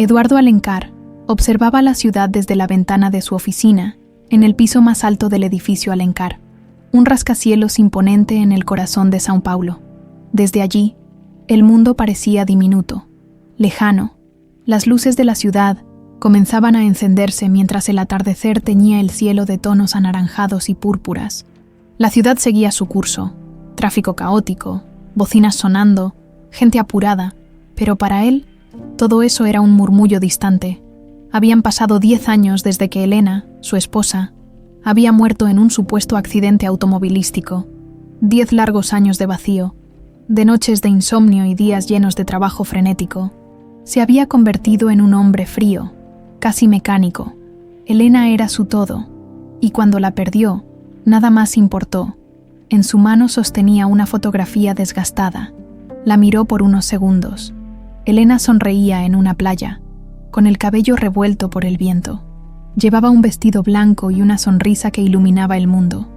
Eduardo Alencar observaba la ciudad desde la ventana de su oficina, en el piso más alto del edificio Alencar, un rascacielos imponente en el corazón de São Paulo. Desde allí, el mundo parecía diminuto, lejano. Las luces de la ciudad comenzaban a encenderse mientras el atardecer teñía el cielo de tonos anaranjados y púrpuras. La ciudad seguía su curso, tráfico caótico, bocinas sonando, gente apurada, pero para él, todo eso era un murmullo distante. Habían pasado 10 años desde que Elena, su esposa, había muerto en un supuesto accidente automovilístico. 10 largos años de vacío, de noches de insomnio y días llenos de trabajo frenético. Se había convertido en un hombre frío, casi mecánico. Elena era su todo, y cuando la perdió, nada más importó. En su mano sostenía una fotografía desgastada. La miró por unos segundos. Elena sonreía en una playa, con el cabello revuelto por el viento. Llevaba un vestido blanco y una sonrisa que iluminaba el mundo.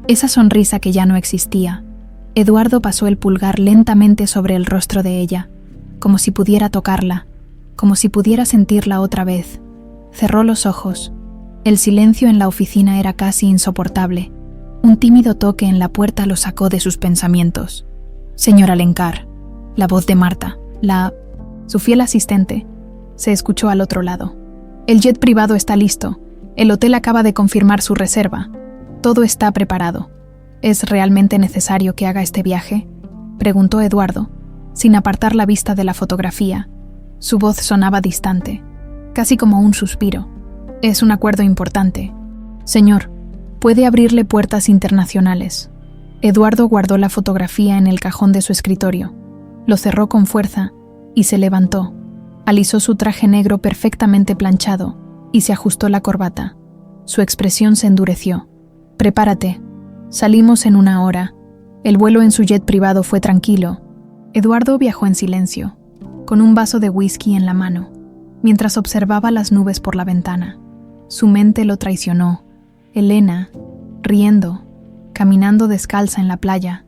Esa sonrisa que ya no existía. Eduardo pasó el pulgar lentamente sobre el rostro de ella, como si pudiera tocarla, como si pudiera sentirla otra vez. Cerró los ojos. El silencio en la oficina era casi insoportable. Un tímido toque en la puerta lo sacó de sus pensamientos. «Señor Alencar», la voz de Marta, su fiel asistente, se escuchó al otro lado. «El jet privado está listo. El hotel acaba de confirmar su reserva. Todo está preparado. ¿Es realmente necesario que haga este viaje?», preguntó Eduardo, sin apartar la vista de la fotografía. Su voz sonaba distante, casi como un suspiro. «Es un acuerdo importante. Señor, puede abrirle puertas internacionales». Eduardo guardó la fotografía en el cajón de su escritorio, lo cerró con fuerza y se levantó. Alisó su traje negro perfectamente planchado y se ajustó la corbata. Su expresión se endureció. «Prepárate. Salimos en 1 hora». El vuelo en su jet privado fue tranquilo. Eduardo viajó en silencio, con un vaso de whisky en la mano, mientras observaba las nubes por la ventana. Su mente lo traicionó. Elena, riendo, caminando descalza en la playa,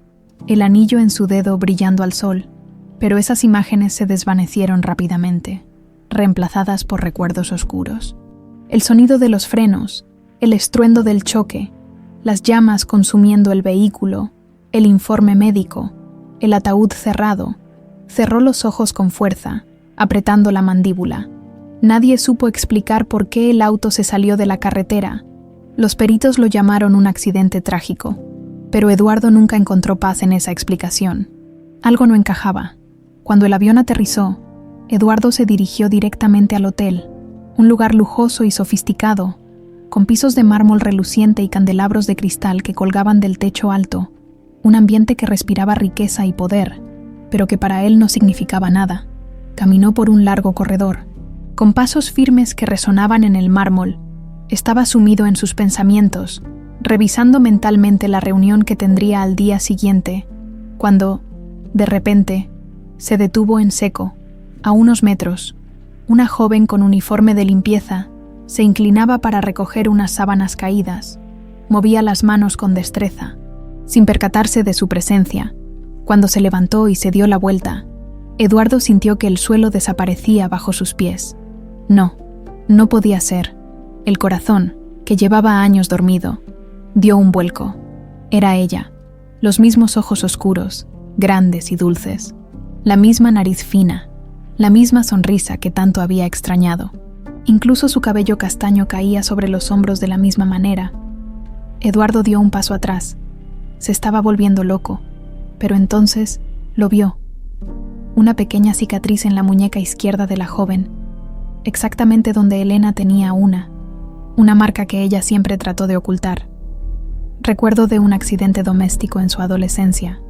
el anillo en su dedo brillando al sol, pero esas imágenes se desvanecieron rápidamente, reemplazadas por recuerdos oscuros. El sonido de los frenos, el estruendo del choque, las llamas consumiendo el vehículo, el informe médico, el ataúd cerrado. Cerró los ojos con fuerza, apretando la mandíbula. Nadie supo explicar por qué el auto se salió de la carretera. Los peritos lo llamaron un accidente trágico, pero Eduardo nunca encontró paz en esa explicación. Algo no encajaba. Cuando el avión aterrizó, Eduardo se dirigió directamente al hotel, un lugar lujoso y sofisticado, con pisos de mármol reluciente y candelabros de cristal que colgaban del techo alto, un ambiente que respiraba riqueza y poder, pero que para él no significaba nada. Caminó por un largo corredor, con pasos firmes que resonaban en el mármol. Estaba sumido en sus pensamientos, revisando mentalmente la reunión que tendría al día siguiente, cuando, de repente, se detuvo en seco. A unos metros, una joven con uniforme de limpieza se inclinaba para recoger unas sábanas caídas. Movía las manos con destreza, sin percatarse de su presencia. Cuando se levantó y se dio la vuelta, Eduardo sintió que el suelo desaparecía bajo sus pies. No podía ser. El corazón, que llevaba años dormido, dio un vuelco. Era ella, los mismos ojos oscuros, grandes y dulces, la misma nariz fina, la misma sonrisa que tanto había extrañado. Incluso su cabello castaño caía sobre los hombros de la misma manera. Eduardo dio un paso atrás. Se estaba volviendo loco, pero entonces lo vio. Una pequeña cicatriz en la muñeca izquierda de la joven, exactamente donde Elena tenía una marca que ella siempre trató de ocultar. Recuerdo de un accidente doméstico en su adolescencia.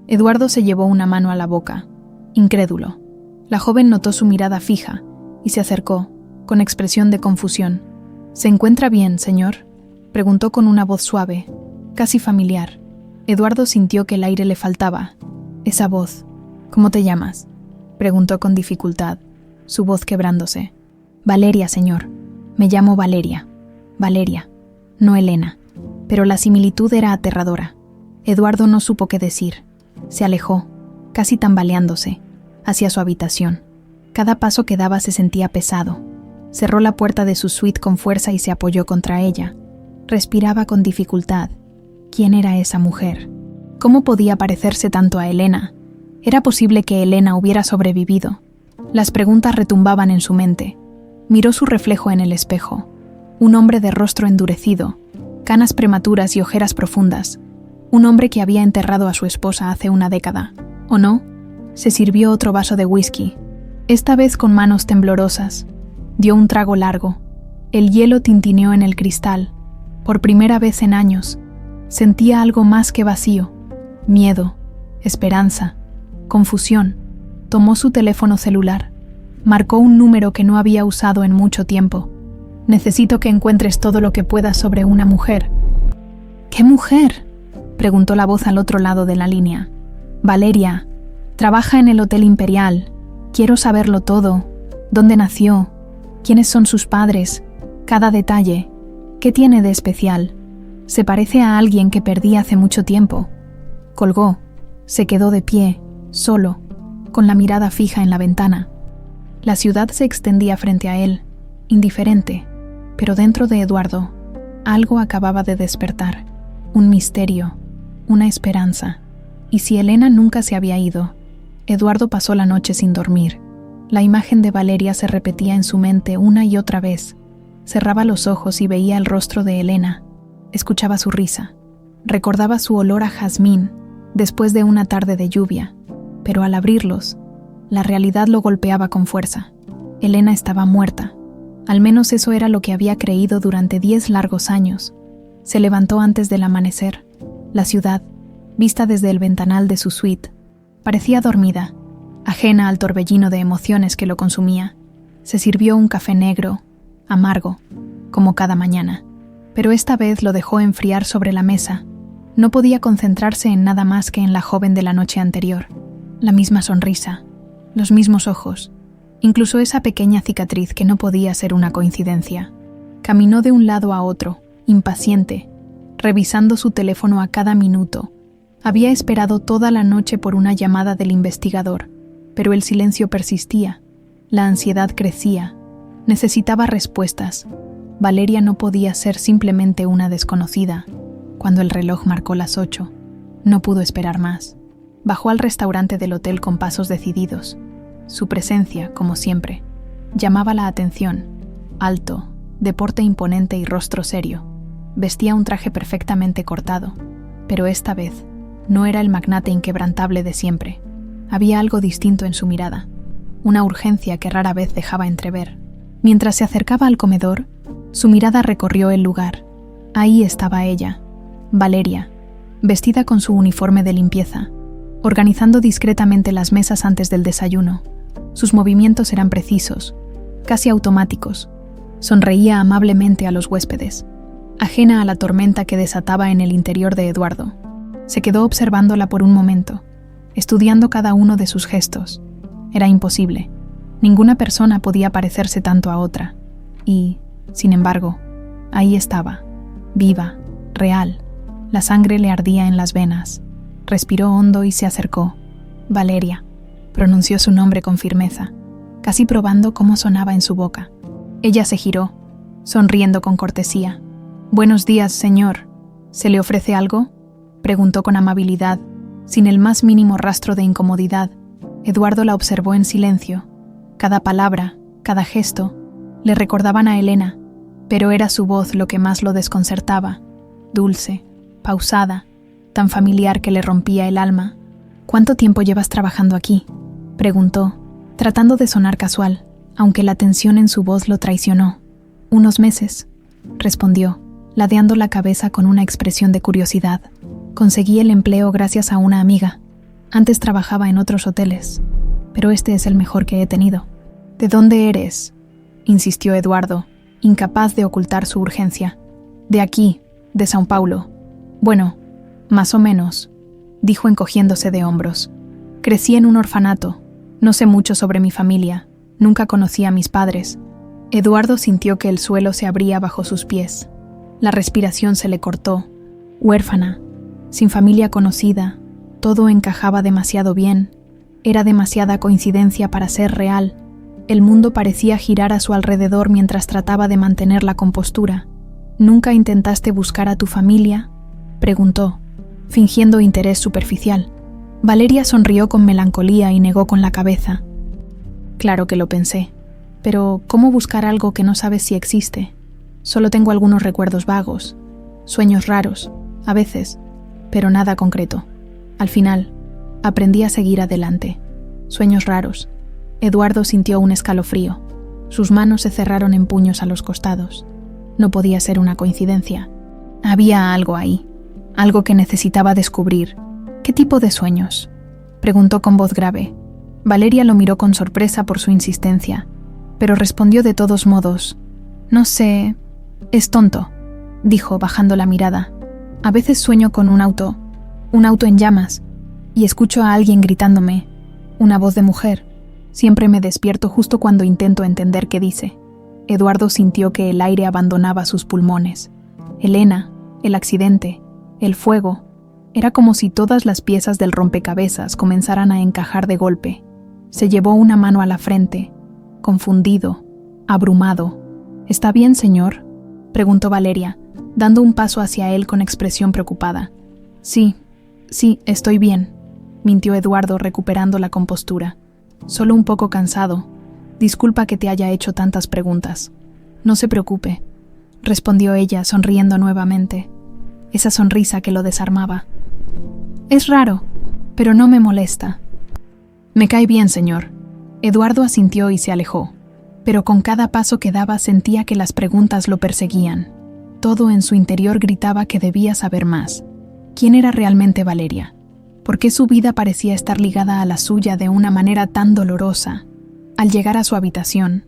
Eduardo se llevó una mano a la boca, incrédulo. La joven notó su mirada fija y se acercó, con expresión de confusión. «¿Se encuentra bien, señor?», preguntó con una voz suave, casi familiar. Eduardo sintió que el aire le faltaba. Esa voz. «¿Cómo te llamas?», preguntó con dificultad, su voz quebrándose. «Valeria, señor. Me llamo Valeria. Valeria, no Elena». Pero la similitud era aterradora. Eduardo no supo qué decir. Se alejó, casi tambaleándose, hacia su habitación. Cada paso que daba se sentía pesado. Cerró la puerta de su suite con fuerza y se apoyó contra ella. Respiraba con dificultad. ¿Quién era esa mujer? ¿Cómo podía parecerse tanto a Elena? ¿Era posible que Elena hubiera sobrevivido? Las preguntas retumbaban en su mente. Miró su reflejo en el espejo. Un hombre de rostro endurecido, canas prematuras y ojeras profundas. Un hombre que había enterrado a su esposa hace una década. ¿O no? Se sirvió otro vaso de whisky, esta vez con manos temblorosas. Dio un trago largo. El hielo tintineó en el cristal. Por primera vez en años, sentía algo más que vacío. Miedo, esperanza, confusión. Tomó su teléfono celular. Marcó un número que no había usado en mucho tiempo. Necesito que encuentres todo lo que puedas sobre una mujer. ¿Qué mujer?, preguntó la voz al otro lado de la línea. Valeria. Trabaja en el Hotel Imperial. Quiero saberlo todo. ¿Dónde nació? ¿Quiénes son sus padres? Cada detalle. ¿Qué tiene de especial? Se parece a alguien que perdí hace mucho tiempo. Colgó. Se quedó de pie, solo, con la mirada fija en la ventana. La ciudad se extendía frente a él, indiferente, pero dentro de Eduardo, algo acababa de despertar. Un misterio, una esperanza. Y si Elena nunca se había ido, Eduardo pasó la noche sin dormir. La imagen de Valeria se repetía en su mente una y otra vez. Cerraba los ojos y veía el rostro de Elena. Escuchaba su risa. Recordaba su olor a jazmín después de una tarde de lluvia. Pero al abrirlos, la realidad lo golpeaba con fuerza. Elena estaba muerta. Al menos eso era lo que había creído durante 10 largos años. Se levantó antes del amanecer. La ciudad, vista desde el ventanal de su suite, parecía dormida, ajena al torbellino de emociones que lo consumía. Se sirvió un café negro, amargo, como cada mañana, pero esta vez lo dejó enfriar sobre la mesa. No podía concentrarse en nada más que en la joven de la noche anterior. La misma sonrisa, los mismos ojos, incluso esa pequeña cicatriz que no podía ser una coincidencia. Caminó de un lado a otro, impaciente, revisando su teléfono a cada minuto. Había esperado toda la noche por una llamada del investigador, pero el silencio persistía, la ansiedad crecía. Necesitaba respuestas. Valeria no podía ser simplemente una desconocida. Cuando el reloj marcó las 8, no pudo esperar más. Bajó al restaurante del hotel con pasos decididos. Su presencia, como siempre, llamaba la atención. Alto, de porte imponente y rostro serio. Vestía un traje perfectamente cortado, pero esta vez no era el magnate inquebrantable de siempre. Había algo distinto en su mirada, una urgencia que rara vez dejaba entrever. Mientras se acercaba al comedor, su mirada recorrió el lugar. Ahí estaba ella, Valeria, vestida con su uniforme de limpieza, organizando discretamente las mesas antes del desayuno. Sus movimientos eran precisos, casi automáticos. Sonreía amablemente a los huéspedes, ajena a la tormenta que desataba en el interior de Eduardo. Se quedó observándola por un momento, estudiando cada uno de sus gestos. Era imposible. Ninguna persona podía parecerse tanto a otra. Y, sin embargo, ahí estaba, viva, real. La sangre le ardía en las venas. Respiró hondo y se acercó. Valeria, pronunció su nombre con firmeza, casi probando cómo sonaba en su boca. Ella se giró, sonriendo con cortesía. «Buenos días, señor. ¿Se le ofrece algo?», preguntó con amabilidad, sin el más mínimo rastro de incomodidad. Eduardo la observó en silencio. Cada palabra, cada gesto, le recordaban a Elena, pero era su voz lo que más lo desconcertaba, dulce, pausada, tan familiar que le rompía el alma. «¿Cuánto tiempo llevas trabajando aquí?», preguntó, tratando de sonar casual, aunque la tensión en su voz lo traicionó. «Unos meses», respondió, ladeando la cabeza con una expresión de curiosidad. «Conseguí el empleo gracias a una amiga. Antes trabajaba en otros hoteles, pero este es el mejor que he tenido». «¿De dónde eres?», insistió Eduardo, incapaz de ocultar su urgencia. «De aquí, de São Paulo». «Bueno, más o menos», dijo encogiéndose de hombros. «Crecí en un orfanato. No sé mucho sobre mi familia. Nunca conocí a mis padres». Eduardo sintió que el suelo se abría bajo sus pies. La respiración se le cortó. Huérfana, sin familia conocida, todo encajaba demasiado bien. Era demasiada coincidencia para ser real. El mundo parecía girar a su alrededor mientras trataba de mantener la compostura. ¿Nunca intentaste buscar a tu familia?, preguntó, fingiendo interés superficial. Valeria sonrió con melancolía y negó con la cabeza. Claro que lo pensé, pero ¿cómo buscar algo que no sabes si existe? Solo tengo algunos recuerdos vagos, sueños raros, a veces, pero nada concreto. Al final, aprendí a seguir adelante. Sueños raros. Eduardo sintió un escalofrío. Sus manos se cerraron en puños a los costados. No podía ser una coincidencia. Había algo ahí, algo que necesitaba descubrir. ¿Qué tipo de sueños?, preguntó con voz grave. Valeria lo miró con sorpresa por su insistencia, pero respondió de todos modos. No sé, es tonto, dijo bajando la mirada. A veces sueño con un auto en llamas, y escucho a alguien gritándome, una voz de mujer. Siempre me despierto justo cuando intento entender qué dice. Eduardo sintió que el aire abandonaba sus pulmones. Elena, el accidente, el fuego. Era como si todas las piezas del rompecabezas comenzaran a encajar de golpe. Se llevó una mano a la frente, confundido, abrumado. ¿Está bien, señor?, preguntó Valeria, dando un paso hacia él con expresión preocupada. Sí, estoy bien, mintió Eduardo recuperando la compostura. Solo un poco cansado. Disculpa que te haya hecho tantas preguntas. No se preocupe, respondió ella sonriendo nuevamente, esa sonrisa que lo desarmaba. Es raro, pero no me molesta. Me cae bien, señor. Eduardo asintió y se alejó, pero con cada paso que daba sentía que las preguntas lo perseguían. Todo en su interior gritaba que debía saber más. ¿Quién era realmente Valeria? ¿Por qué su vida parecía estar ligada a la suya de una manera tan dolorosa? Al llegar a su habitación,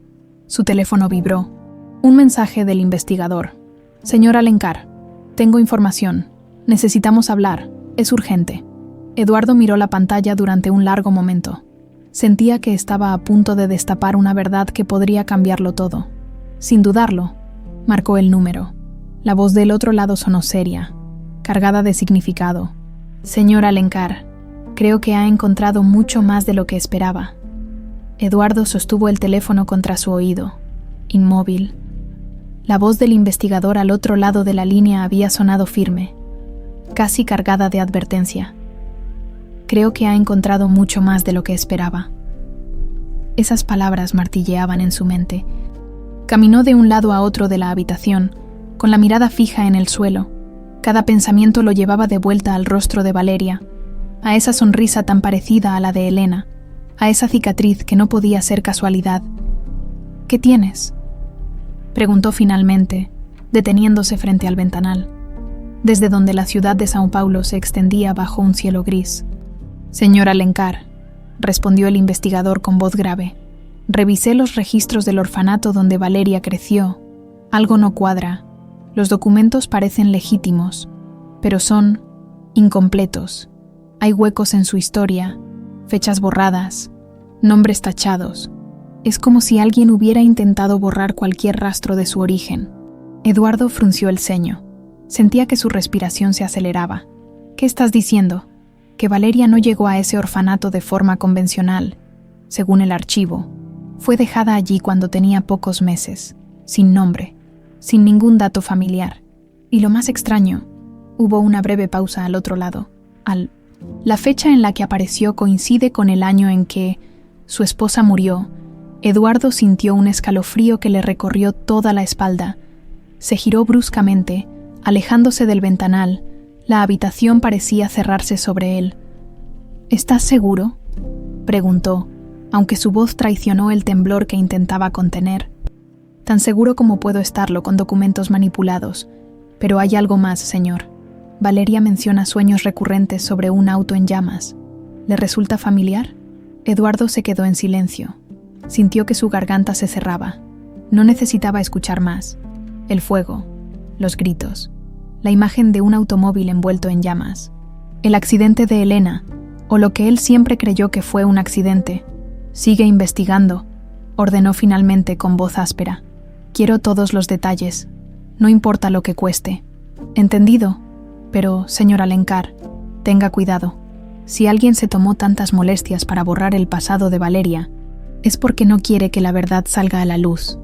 su teléfono vibró. Un mensaje del investigador. Señor Alencar, tengo información. Necesitamos hablar. Es urgente. Eduardo miró la pantalla durante un largo momento. Sentía que estaba a punto de destapar una verdad que podría cambiarlo todo. Sin dudarlo, marcó el número. La voz del otro lado sonó seria, cargada de significado. Señor Alencar, creo que ha encontrado mucho más de lo que esperaba. Eduardo sostuvo el teléfono contra su oído, inmóvil. La voz del investigador al otro lado de la línea había sonado firme, casi cargada de advertencia. Creo que ha encontrado mucho más de lo que esperaba. Esas palabras martilleaban en su mente. Caminó de un lado a otro de la habitación, con la mirada fija en el suelo. Cada pensamiento lo llevaba de vuelta al rostro de Valeria, a esa sonrisa tan parecida a la de Elena, a esa cicatriz que no podía ser casualidad. ¿Qué tienes?, preguntó finalmente, deteniéndose frente al ventanal, desde donde la ciudad de São Paulo se extendía bajo un cielo gris. Señor Alencar, respondió el investigador con voz grave. Revisé los registros del orfanato donde Valeria creció. Algo no cuadra. Los documentos parecen legítimos, pero son incompletos. Hay huecos en su historia, fechas borradas, nombres tachados. Es como si alguien hubiera intentado borrar cualquier rastro de su origen. Eduardo frunció el ceño. Sentía que su respiración se aceleraba. ¿Qué estás diciendo? Que Valeria no llegó a ese orfanato de forma convencional. Según el archivo, fue dejada allí cuando tenía pocos meses, sin nombre, sin ningún dato familiar. Y lo más extraño, hubo una breve pausa al otro lado. La fecha en la que apareció coincide con el año en que su esposa murió. Eduardo sintió un escalofrío que le recorrió toda la espalda. Se giró bruscamente, alejándose del ventanal. La habitación parecía cerrarse sobre él. ¿Estás seguro?, preguntó, aunque su voz traicionó el temblor que intentaba contener. Tan seguro como puedo estarlo con documentos manipulados. Pero hay algo más, señor. Valeria menciona sueños recurrentes sobre un auto en llamas. ¿Le resulta familiar? Eduardo se quedó en silencio. Sintió que su garganta se cerraba. No necesitaba escuchar más. El fuego, los gritos, la imagen de un automóvil envuelto en llamas, el accidente de Elena, o lo que él siempre creyó que fue un accidente. Sigue investigando, ordenó finalmente con voz áspera. Quiero todos los detalles, no importa lo que cueste. Entendido, pero, señor Alencar, tenga cuidado. Si alguien se tomó tantas molestias para borrar el pasado de Valeria, Es porque no quiere que la verdad salga a la luz.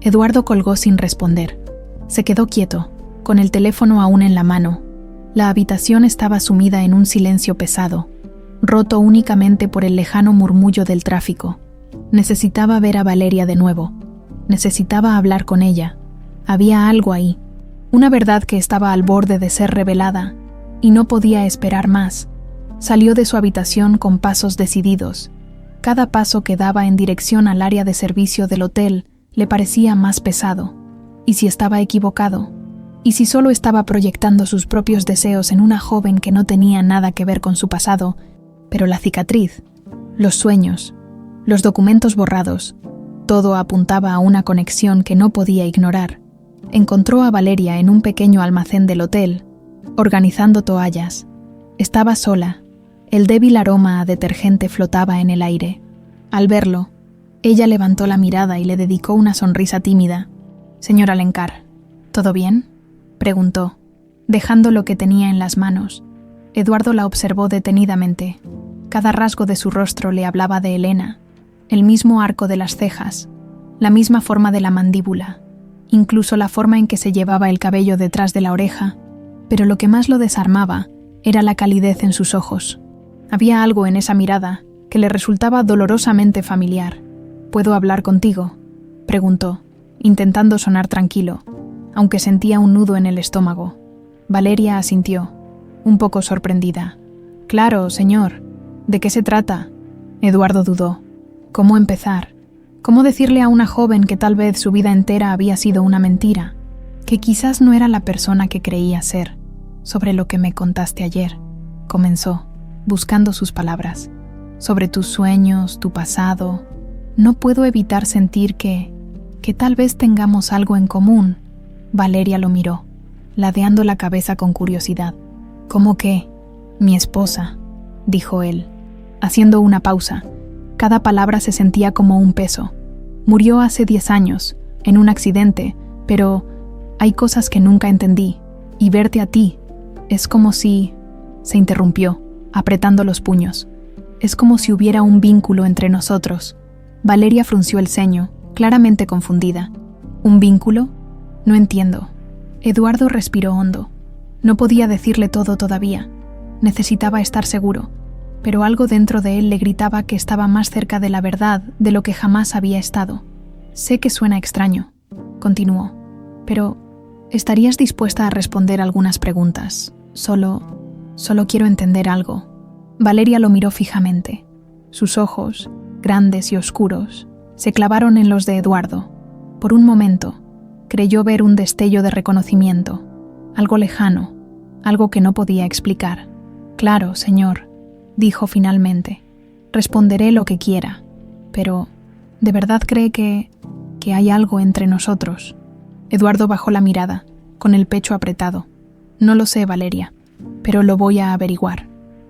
Eduardo colgó sin responder. Se quedó quieto, con el teléfono aún en la mano. La habitación estaba sumida en un silencio pesado, roto únicamente por el lejano murmullo del tráfico. Necesitaba ver a Valeria de nuevo. Necesitaba hablar con ella. Había algo ahí, una verdad que estaba al borde de ser revelada, y no podía esperar más. Salió de su habitación con pasos decididos. Cada paso que daba en dirección al área de servicio del hotel le parecía más pesado. ¿Y si estaba equivocado? ¿Y si solo estaba proyectando sus propios deseos en una joven que no tenía nada que ver con su pasado? Pero la cicatriz, los sueños, los documentos borrados, todo apuntaba a una conexión que no podía ignorar. Encontró a Valeria en un pequeño almacén del hotel, organizando toallas. Estaba sola. El débil aroma a detergente flotaba en el aire. Al verlo, ella levantó la mirada y le dedicó una sonrisa tímida. «Señor Alencar, ¿todo bien?», preguntó, dejando lo que tenía en las manos. Eduardo la observó detenidamente. Cada rasgo de su rostro le hablaba de Elena, el mismo arco de las cejas, la misma forma de la mandíbula, incluso la forma en que se llevaba el cabello detrás de la oreja, pero lo que más lo desarmaba era la calidez en sus ojos. Había algo en esa mirada que le resultaba dolorosamente familiar. «¿Puedo hablar contigo?», preguntó, intentando sonar tranquilo, aunque sentía un nudo en el estómago. Valeria asintió, un poco sorprendida. «Claro, señor. ¿De qué se trata?». Eduardo dudó. ¿Cómo empezar? ¿Cómo decirle a una joven que tal vez su vida entera había sido una mentira? Que quizás no era la persona que creía ser. «Sobre lo que me contaste ayer», comenzó, buscando sus palabras. «Sobre tus sueños, tu pasado. No puedo evitar sentir que tal vez tengamos algo en común». Valeria lo miró, ladeando la cabeza con curiosidad. «¿Cómo qué?». «Mi esposa», dijo él, haciendo una pausa. Cada palabra se sentía como un peso. «Murió hace 10 años, en un accidente, pero hay cosas que nunca entendí, y verte a ti, es como si…». Se interrumpió, apretando los puños. «Es como si hubiera un vínculo entre nosotros». Valeria frunció el ceño, claramente confundida. «¿Un vínculo? No entiendo». Eduardo respiró hondo. No podía decirle todo todavía. Necesitaba estar seguro, pero algo dentro de él le gritaba que estaba más cerca de la verdad de lo que jamás había estado. «Sé que suena extraño», continuó, «pero ¿estarías dispuesta a responder algunas preguntas? Solo quiero entender algo». Valeria lo miró fijamente. Sus ojos, grandes y oscuros, se clavaron en los de Eduardo. Por un momento, creyó ver un destello de reconocimiento, algo lejano, algo que no podía explicar. «Claro, señor», dijo finalmente. «Responderé lo que quiera, pero ¿de verdad cree que hay algo entre nosotros?». Eduardo bajó la mirada, con el pecho apretado. «No lo sé, Valeria, pero lo voy a averiguar».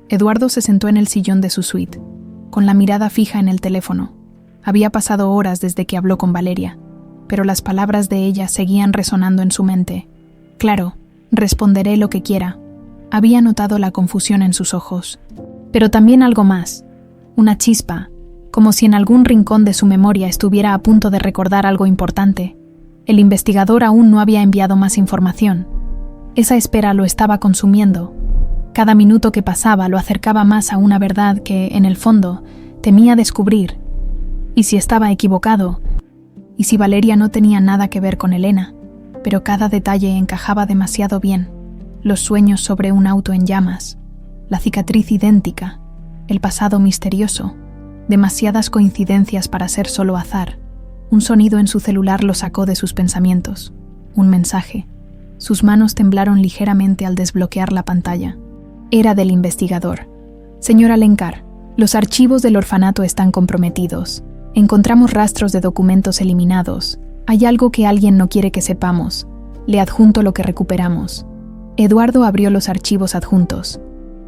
Eduardo se sentó en el sillón de su suite, con la mirada fija en el teléfono. Había pasado horas desde que habló con Valeria, pero las palabras de ella seguían resonando en su mente. «Claro, responderé lo que quiera». Había notado la confusión en sus ojos, pero también algo más, una chispa, como si en algún rincón de su memoria estuviera a punto de recordar algo importante. El investigador aún no había enviado más información. Esa espera lo estaba consumiendo. Cada minuto que pasaba lo acercaba más a una verdad que, en el fondo, temía descubrir. ¿Y si estaba equivocado? ¿Y si Valeria no tenía nada que ver con Elena? Pero cada detalle encajaba demasiado bien. Los sueños sobre un auto en llamas, la cicatriz idéntica, el pasado misterioso, demasiadas coincidencias para ser solo azar. Un sonido en su celular lo sacó de sus pensamientos. Un mensaje. Sus manos temblaron ligeramente al desbloquear la pantalla. Era del investigador. «Señor Alencar, los archivos del orfanato están comprometidos. Encontramos rastros de documentos eliminados. Hay algo que alguien no quiere que sepamos. Le adjunto lo que recuperamos». Eduardo abrió los archivos adjuntos.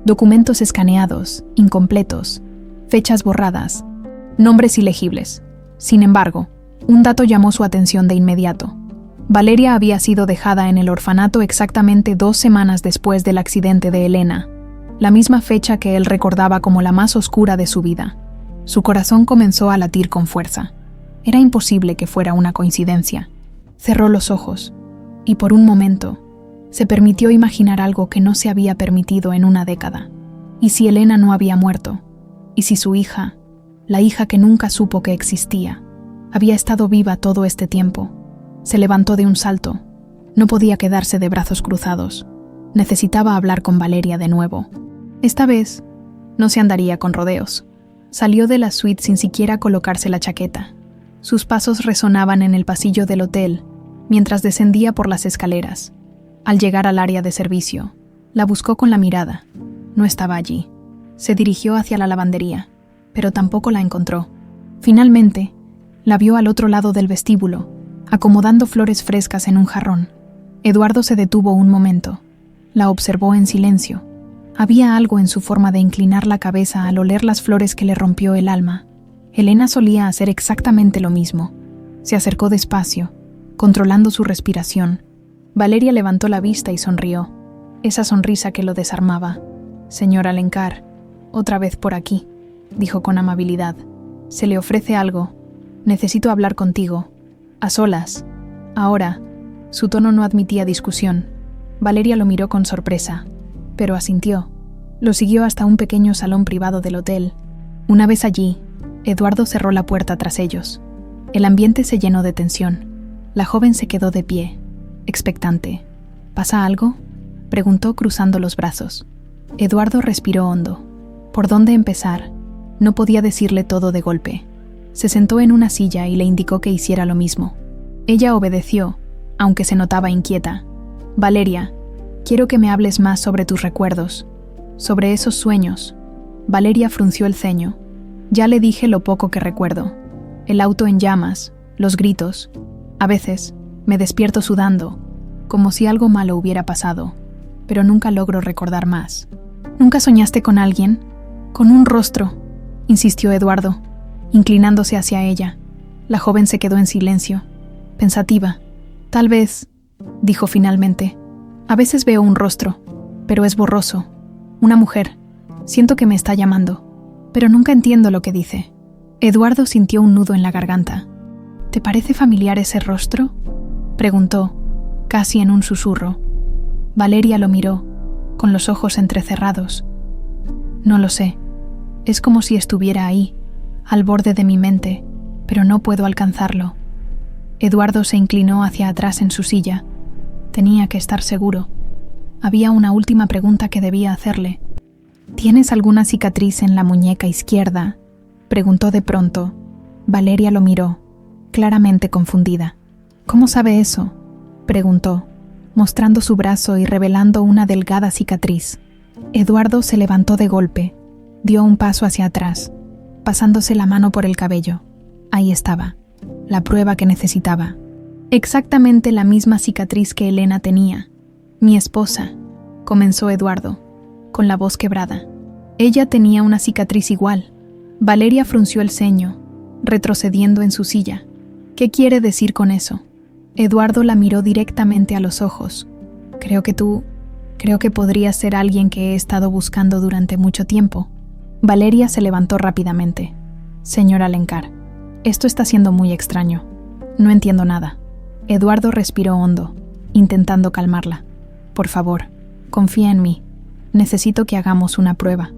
Documentos escaneados, incompletos, fechas borradas, nombres ilegibles. Sin embargo, un dato llamó su atención de inmediato. Valeria había sido dejada en el orfanato exactamente 2 semanas después del accidente de Elena, la misma fecha que él recordaba como la más oscura de su vida. Su corazón comenzó a latir con fuerza. Era imposible que fuera una coincidencia. Cerró los ojos y por un momento se permitió imaginar algo que no se había permitido en una década. ¿Y si Elena no había muerto? ¿Y si su hija, la hija que nunca supo que existía, había estado viva todo este tiempo? Se levantó de un salto. No podía quedarse de brazos cruzados. Necesitaba hablar con Valeria de nuevo. Esta vez no se andaría con rodeos. Salió de la suite sin siquiera colocarse la chaqueta. Sus pasos resonaban en el pasillo del hotel mientras descendía por las escaleras. Al llegar al área de servicio, la buscó con la mirada. No estaba allí. Se dirigió hacia la lavandería, pero tampoco la encontró. Finalmente, la vio al otro lado del vestíbulo, acomodando flores frescas en un jarrón. Eduardo se detuvo un momento. La observó en silencio. Había algo en su forma de inclinar la cabeza al oler las flores que le rompió el alma. Elena solía hacer exactamente lo mismo. Se acercó despacio, controlando su respiración. Valeria levantó la vista y sonrió. Esa sonrisa que lo desarmaba. «Señor Alencar, otra vez por aquí», dijo con amabilidad. «¿Se le ofrece algo? Necesito hablar contigo. A solas. Ahora». Su tono no admitía discusión. Valeria lo miró con sorpresa, pero asintió. Lo siguió hasta un pequeño salón privado del hotel. Una vez allí, Eduardo cerró la puerta tras ellos. El ambiente se llenó de tensión. La joven se quedó de pie, expectante. «¿Pasa algo?», preguntó cruzando los brazos. Eduardo respiró hondo. ¿Por dónde empezar? No podía decirle todo de golpe. Se sentó en una silla y le indicó que hiciera lo mismo. Ella obedeció, aunque se notaba inquieta. «Valeria, quiero que me hables más sobre tus recuerdos, sobre esos sueños». Valeria frunció el ceño. «Ya le dije lo poco que recuerdo. El auto en llamas, los gritos. A veces me despierto sudando, como si algo malo hubiera pasado, pero nunca logro recordar más». «¿Nunca soñaste con alguien? Con un rostro?», insistió Eduardo, inclinándose hacia ella. La joven se quedó en silencio, pensativa. «Tal vez», dijo finalmente. «A veces veo un rostro, pero es borroso. Una mujer. Siento que me está llamando, pero nunca entiendo lo que dice». Eduardo sintió un nudo en la garganta. «¿Te parece familiar ese rostro?», preguntó, casi en un susurro. Valeria lo miró, con los ojos entrecerrados. «No lo sé. Es como si estuviera ahí, al borde de mi mente, pero no puedo alcanzarlo». Eduardo se inclinó hacia atrás en su silla. Tenía que estar seguro. Había una última pregunta que debía hacerle. «¿Tienes alguna cicatriz en la muñeca izquierda?», preguntó de pronto. Valeria lo miró, claramente confundida. «¿Cómo sabe eso?», preguntó, mostrando su brazo y revelando una delgada cicatriz. Eduardo se levantó de golpe, dio un paso hacia atrás, pasándose la mano por el cabello. Ahí estaba, la prueba que necesitaba. Exactamente la misma cicatriz que Elena tenía. «Mi esposa», comenzó Eduardo, con la voz quebrada. «Ella tenía una cicatriz igual». Valeria frunció el ceño, retrocediendo en su silla. «¿Qué quiere decir con eso?». Eduardo la miró directamente a los ojos. Creo que podría ser alguien que he estado buscando durante mucho tiempo». Valeria se levantó rápidamente. «Señor Alencar, esto está siendo muy extraño. No entiendo nada». Eduardo respiró hondo, intentando calmarla. «Por favor, confía en mí. Necesito que hagamos una prueba.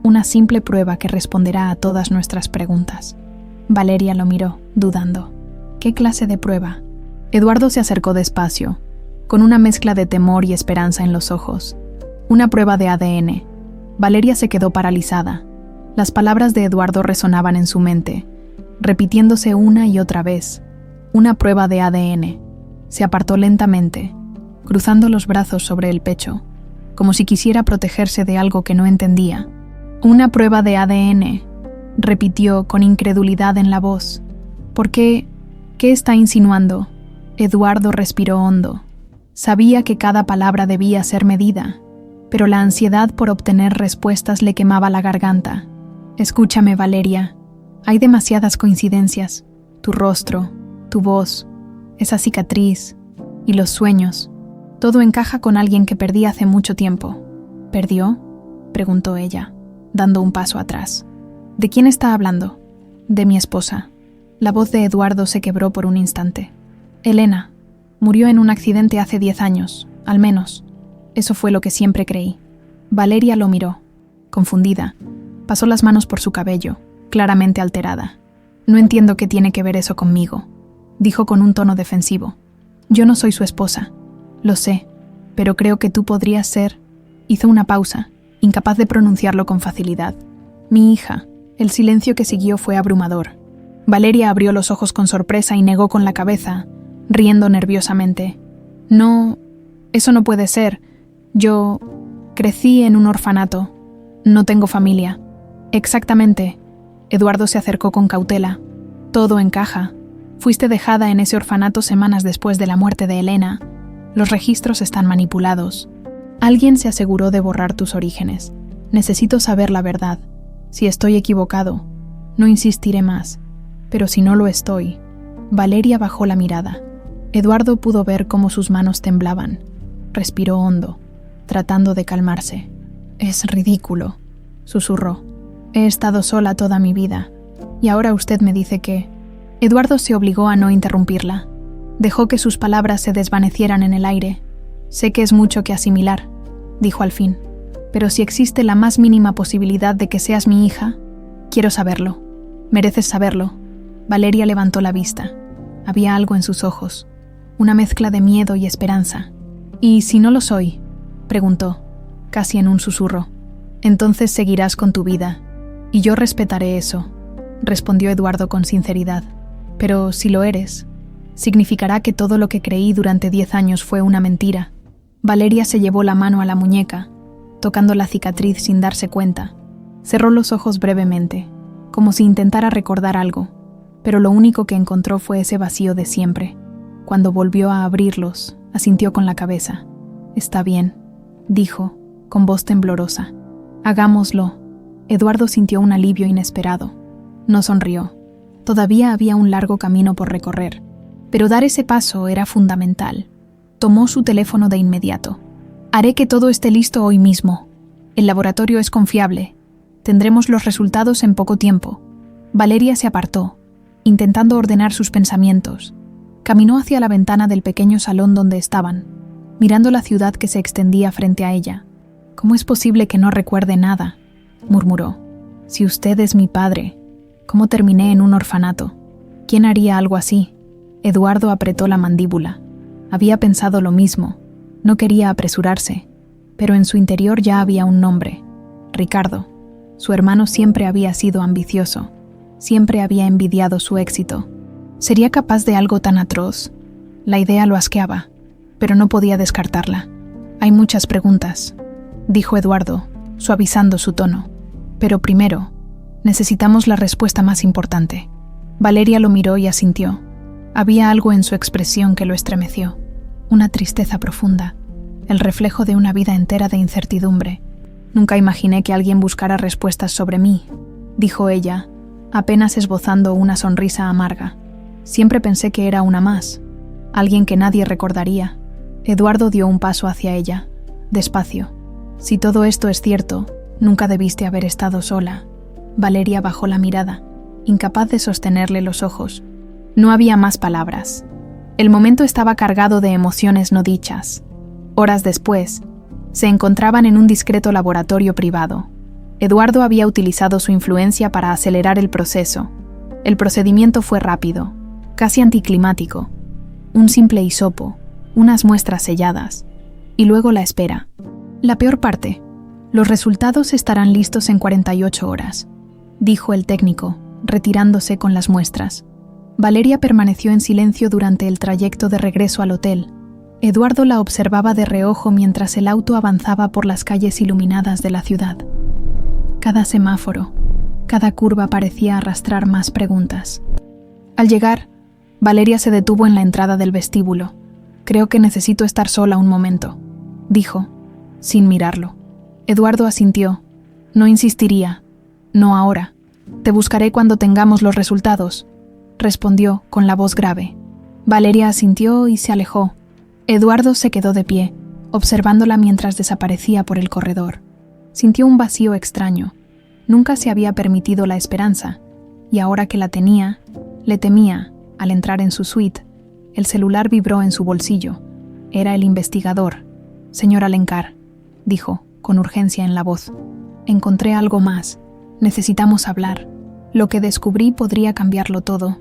Una simple prueba que responderá a todas nuestras preguntas». Valeria lo miró, dudando. «¿Qué clase de prueba?». Eduardo se acercó despacio, con una mezcla de temor y esperanza en los ojos. «Una prueba de ADN». Valeria se quedó paralizada. Las palabras de Eduardo resonaban en su mente, repitiéndose una y otra vez. «Una prueba de ADN». Se apartó lentamente, cruzando los brazos sobre el pecho, como si quisiera protegerse de algo que no entendía. «Una prueba de ADN», repitió con incredulidad en la voz. «¿Por qué? ¿Qué está insinuando?». Eduardo respiró hondo. Sabía que cada palabra debía ser medida, pero la ansiedad por obtener respuestas le quemaba la garganta. «Escúchame, Valeria. Hay demasiadas coincidencias. Tu rostro, tu voz, esa cicatriz y los sueños. Todo encaja con alguien que perdí hace mucho tiempo». «¿Perdió?», preguntó ella, dando un paso atrás. «¿De quién está hablando?». De mi esposa. La voz de Eduardo se quebró por un instante. Elena. Murió en un accidente hace 10 años, al menos. Eso fue lo que siempre creí. Valeria lo miró, confundida. Pasó las manos por su cabello, claramente alterada. No entiendo qué tiene que ver eso conmigo, dijo con un tono defensivo. Yo no soy su esposa. Lo sé, pero creo que tú podrías ser... Hizo una pausa, incapaz de pronunciarlo con facilidad. Mi hija. El silencio que siguió fue abrumador. Valeria abrió los ojos con sorpresa y negó con la cabeza, riendo nerviosamente. No, eso no puede ser. Yo crecí en un orfanato. No tengo familia. Exactamente. Eduardo se acercó con cautela. Todo encaja. Fuiste dejada en ese orfanato semanas después de la muerte de Elena. Los registros están manipulados. Alguien se aseguró de borrar tus orígenes. Necesito saber la verdad. Si estoy equivocado, no insistiré más. Pero si no lo estoy... Valeria bajó la mirada. Eduardo pudo ver cómo sus manos temblaban. Respiró hondo, tratando de calmarse. Es ridículo, susurró. He estado sola toda mi vida, y ahora usted me dice que... Eduardo se obligó a no interrumpirla. Dejó que sus palabras se desvanecieran en el aire. Sé que es mucho que asimilar, dijo al fin. Pero si existe la más mínima posibilidad de que seas mi hija, quiero saberlo. Mereces saberlo. Valeria levantó la vista. Había algo en sus ojos, una mezcla de miedo y esperanza. ¿Y si no lo soy?, preguntó, casi en un susurro. Entonces seguirás con tu vida, y yo respetaré eso, respondió Eduardo con sinceridad. Pero si lo eres, significará que todo lo que creí durante 10 años fue una mentira. Valeria se llevó la mano a la muñeca, tocando la cicatriz sin darse cuenta. Cerró los ojos brevemente, como si intentara recordar algo, pero lo único que encontró fue ese vacío de siempre. Cuando volvió a abrirlos, asintió con la cabeza. Está bien, dijo, con voz temblorosa. Hagámoslo. Eduardo sintió un alivio inesperado. No sonrió. Todavía había un largo camino por recorrer, pero dar ese paso era fundamental. Tomó su teléfono de inmediato. Haré que todo esté listo hoy mismo. El laboratorio es confiable. Tendremos los resultados en poco tiempo. Valeria se apartó, intentando ordenar sus pensamientos. Caminó hacia la ventana del pequeño salón donde estaban, mirando la ciudad que se extendía frente a ella. ¿Cómo es posible que no recuerde nada?, murmuró. Si usted es mi padre, ¿cómo terminé en un orfanato? ¿Quién haría algo así? Eduardo apretó la mandíbula. Había pensado lo mismo. No quería apresurarse, pero en su interior ya había un nombre. Ricardo. Su hermano siempre había sido ambicioso. Siempre había envidiado su éxito. ¿Sería capaz de algo tan atroz? La idea lo asqueaba, pero no podía descartarla. Hay muchas preguntas, dijo Eduardo, suavizando su tono. Pero primero, necesitamos la respuesta más importante. Valeria lo miró y asintió. Había algo en su expresión que lo estremeció. Una tristeza profunda, el reflejo de una vida entera de incertidumbre. Nunca imaginé que alguien buscara respuestas sobre mí, dijo ella, apenas esbozando una sonrisa amarga. Siempre pensé que era una más, alguien que nadie recordaría. Eduardo dio un paso hacia ella, despacio. Si todo esto es cierto, nunca debiste haber estado sola. Valeria bajó la mirada, incapaz de sostenerle los ojos. No había más palabras. El momento estaba cargado de emociones no dichas. Horas después, se encontraban en un discreto laboratorio privado. Eduardo había utilizado su influencia para acelerar el proceso. El procedimiento fue rápido, casi anticlimático. Un simple hisopo, unas muestras selladas, y luego la espera. La peor parte: los resultados estarán listos en 48 horas, dijo el técnico, retirándose con las muestras. Valeria permaneció en silencio durante el trayecto de regreso al hotel. Eduardo la observaba de reojo mientras el auto avanzaba por las calles iluminadas de la ciudad. Cada semáforo, cada curva parecía arrastrar más preguntas. Al llegar, Valeria se detuvo en la entrada del vestíbulo. Creo que necesito estar sola un momento, dijo, sin mirarlo. Eduardo asintió. No insistiría. No ahora. Te buscaré cuando tengamos los resultados, respondió con la voz grave. Valeria asintió y se alejó. Eduardo se quedó de pie, observándola mientras desaparecía por el corredor. Sintió un vacío extraño. Nunca se había permitido la esperanza, y ahora que la tenía, le temía. Al entrar en su suite, el celular vibró en su bolsillo. Era el investigador. «Señor Alencar», dijo, con urgencia en la voz. «Encontré algo más. Necesitamos hablar. Lo que descubrí podría cambiarlo todo».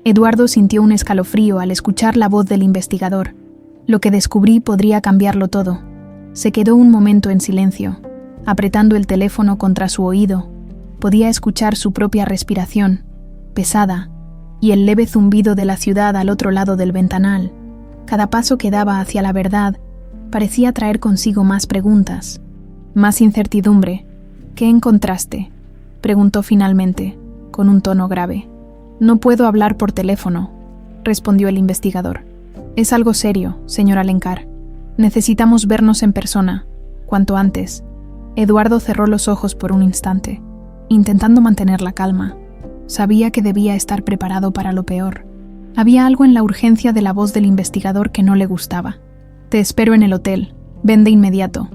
Eduardo sintió un escalofrío al escuchar la voz del investigador. Lo que descubrí podría cambiarlo todo. Se quedó un momento en silencio, apretando el teléfono contra su oído. Podía escuchar su propia respiración, pesada, y el leve zumbido de la ciudad al otro lado del ventanal. Cada paso que daba hacia la verdad parecía traer consigo más preguntas, más incertidumbre. «¿Qué encontraste?», preguntó finalmente, con un tono grave. «No puedo hablar por teléfono», respondió el investigador. «Es algo serio, señor Alencar. Necesitamos vernos en persona, cuanto antes». Eduardo cerró los ojos por un instante, intentando mantener la calma. Sabía que debía estar preparado para lo peor. Había algo en la urgencia de la voz del investigador que no le gustaba. «Te espero en el hotel. Ven de inmediato».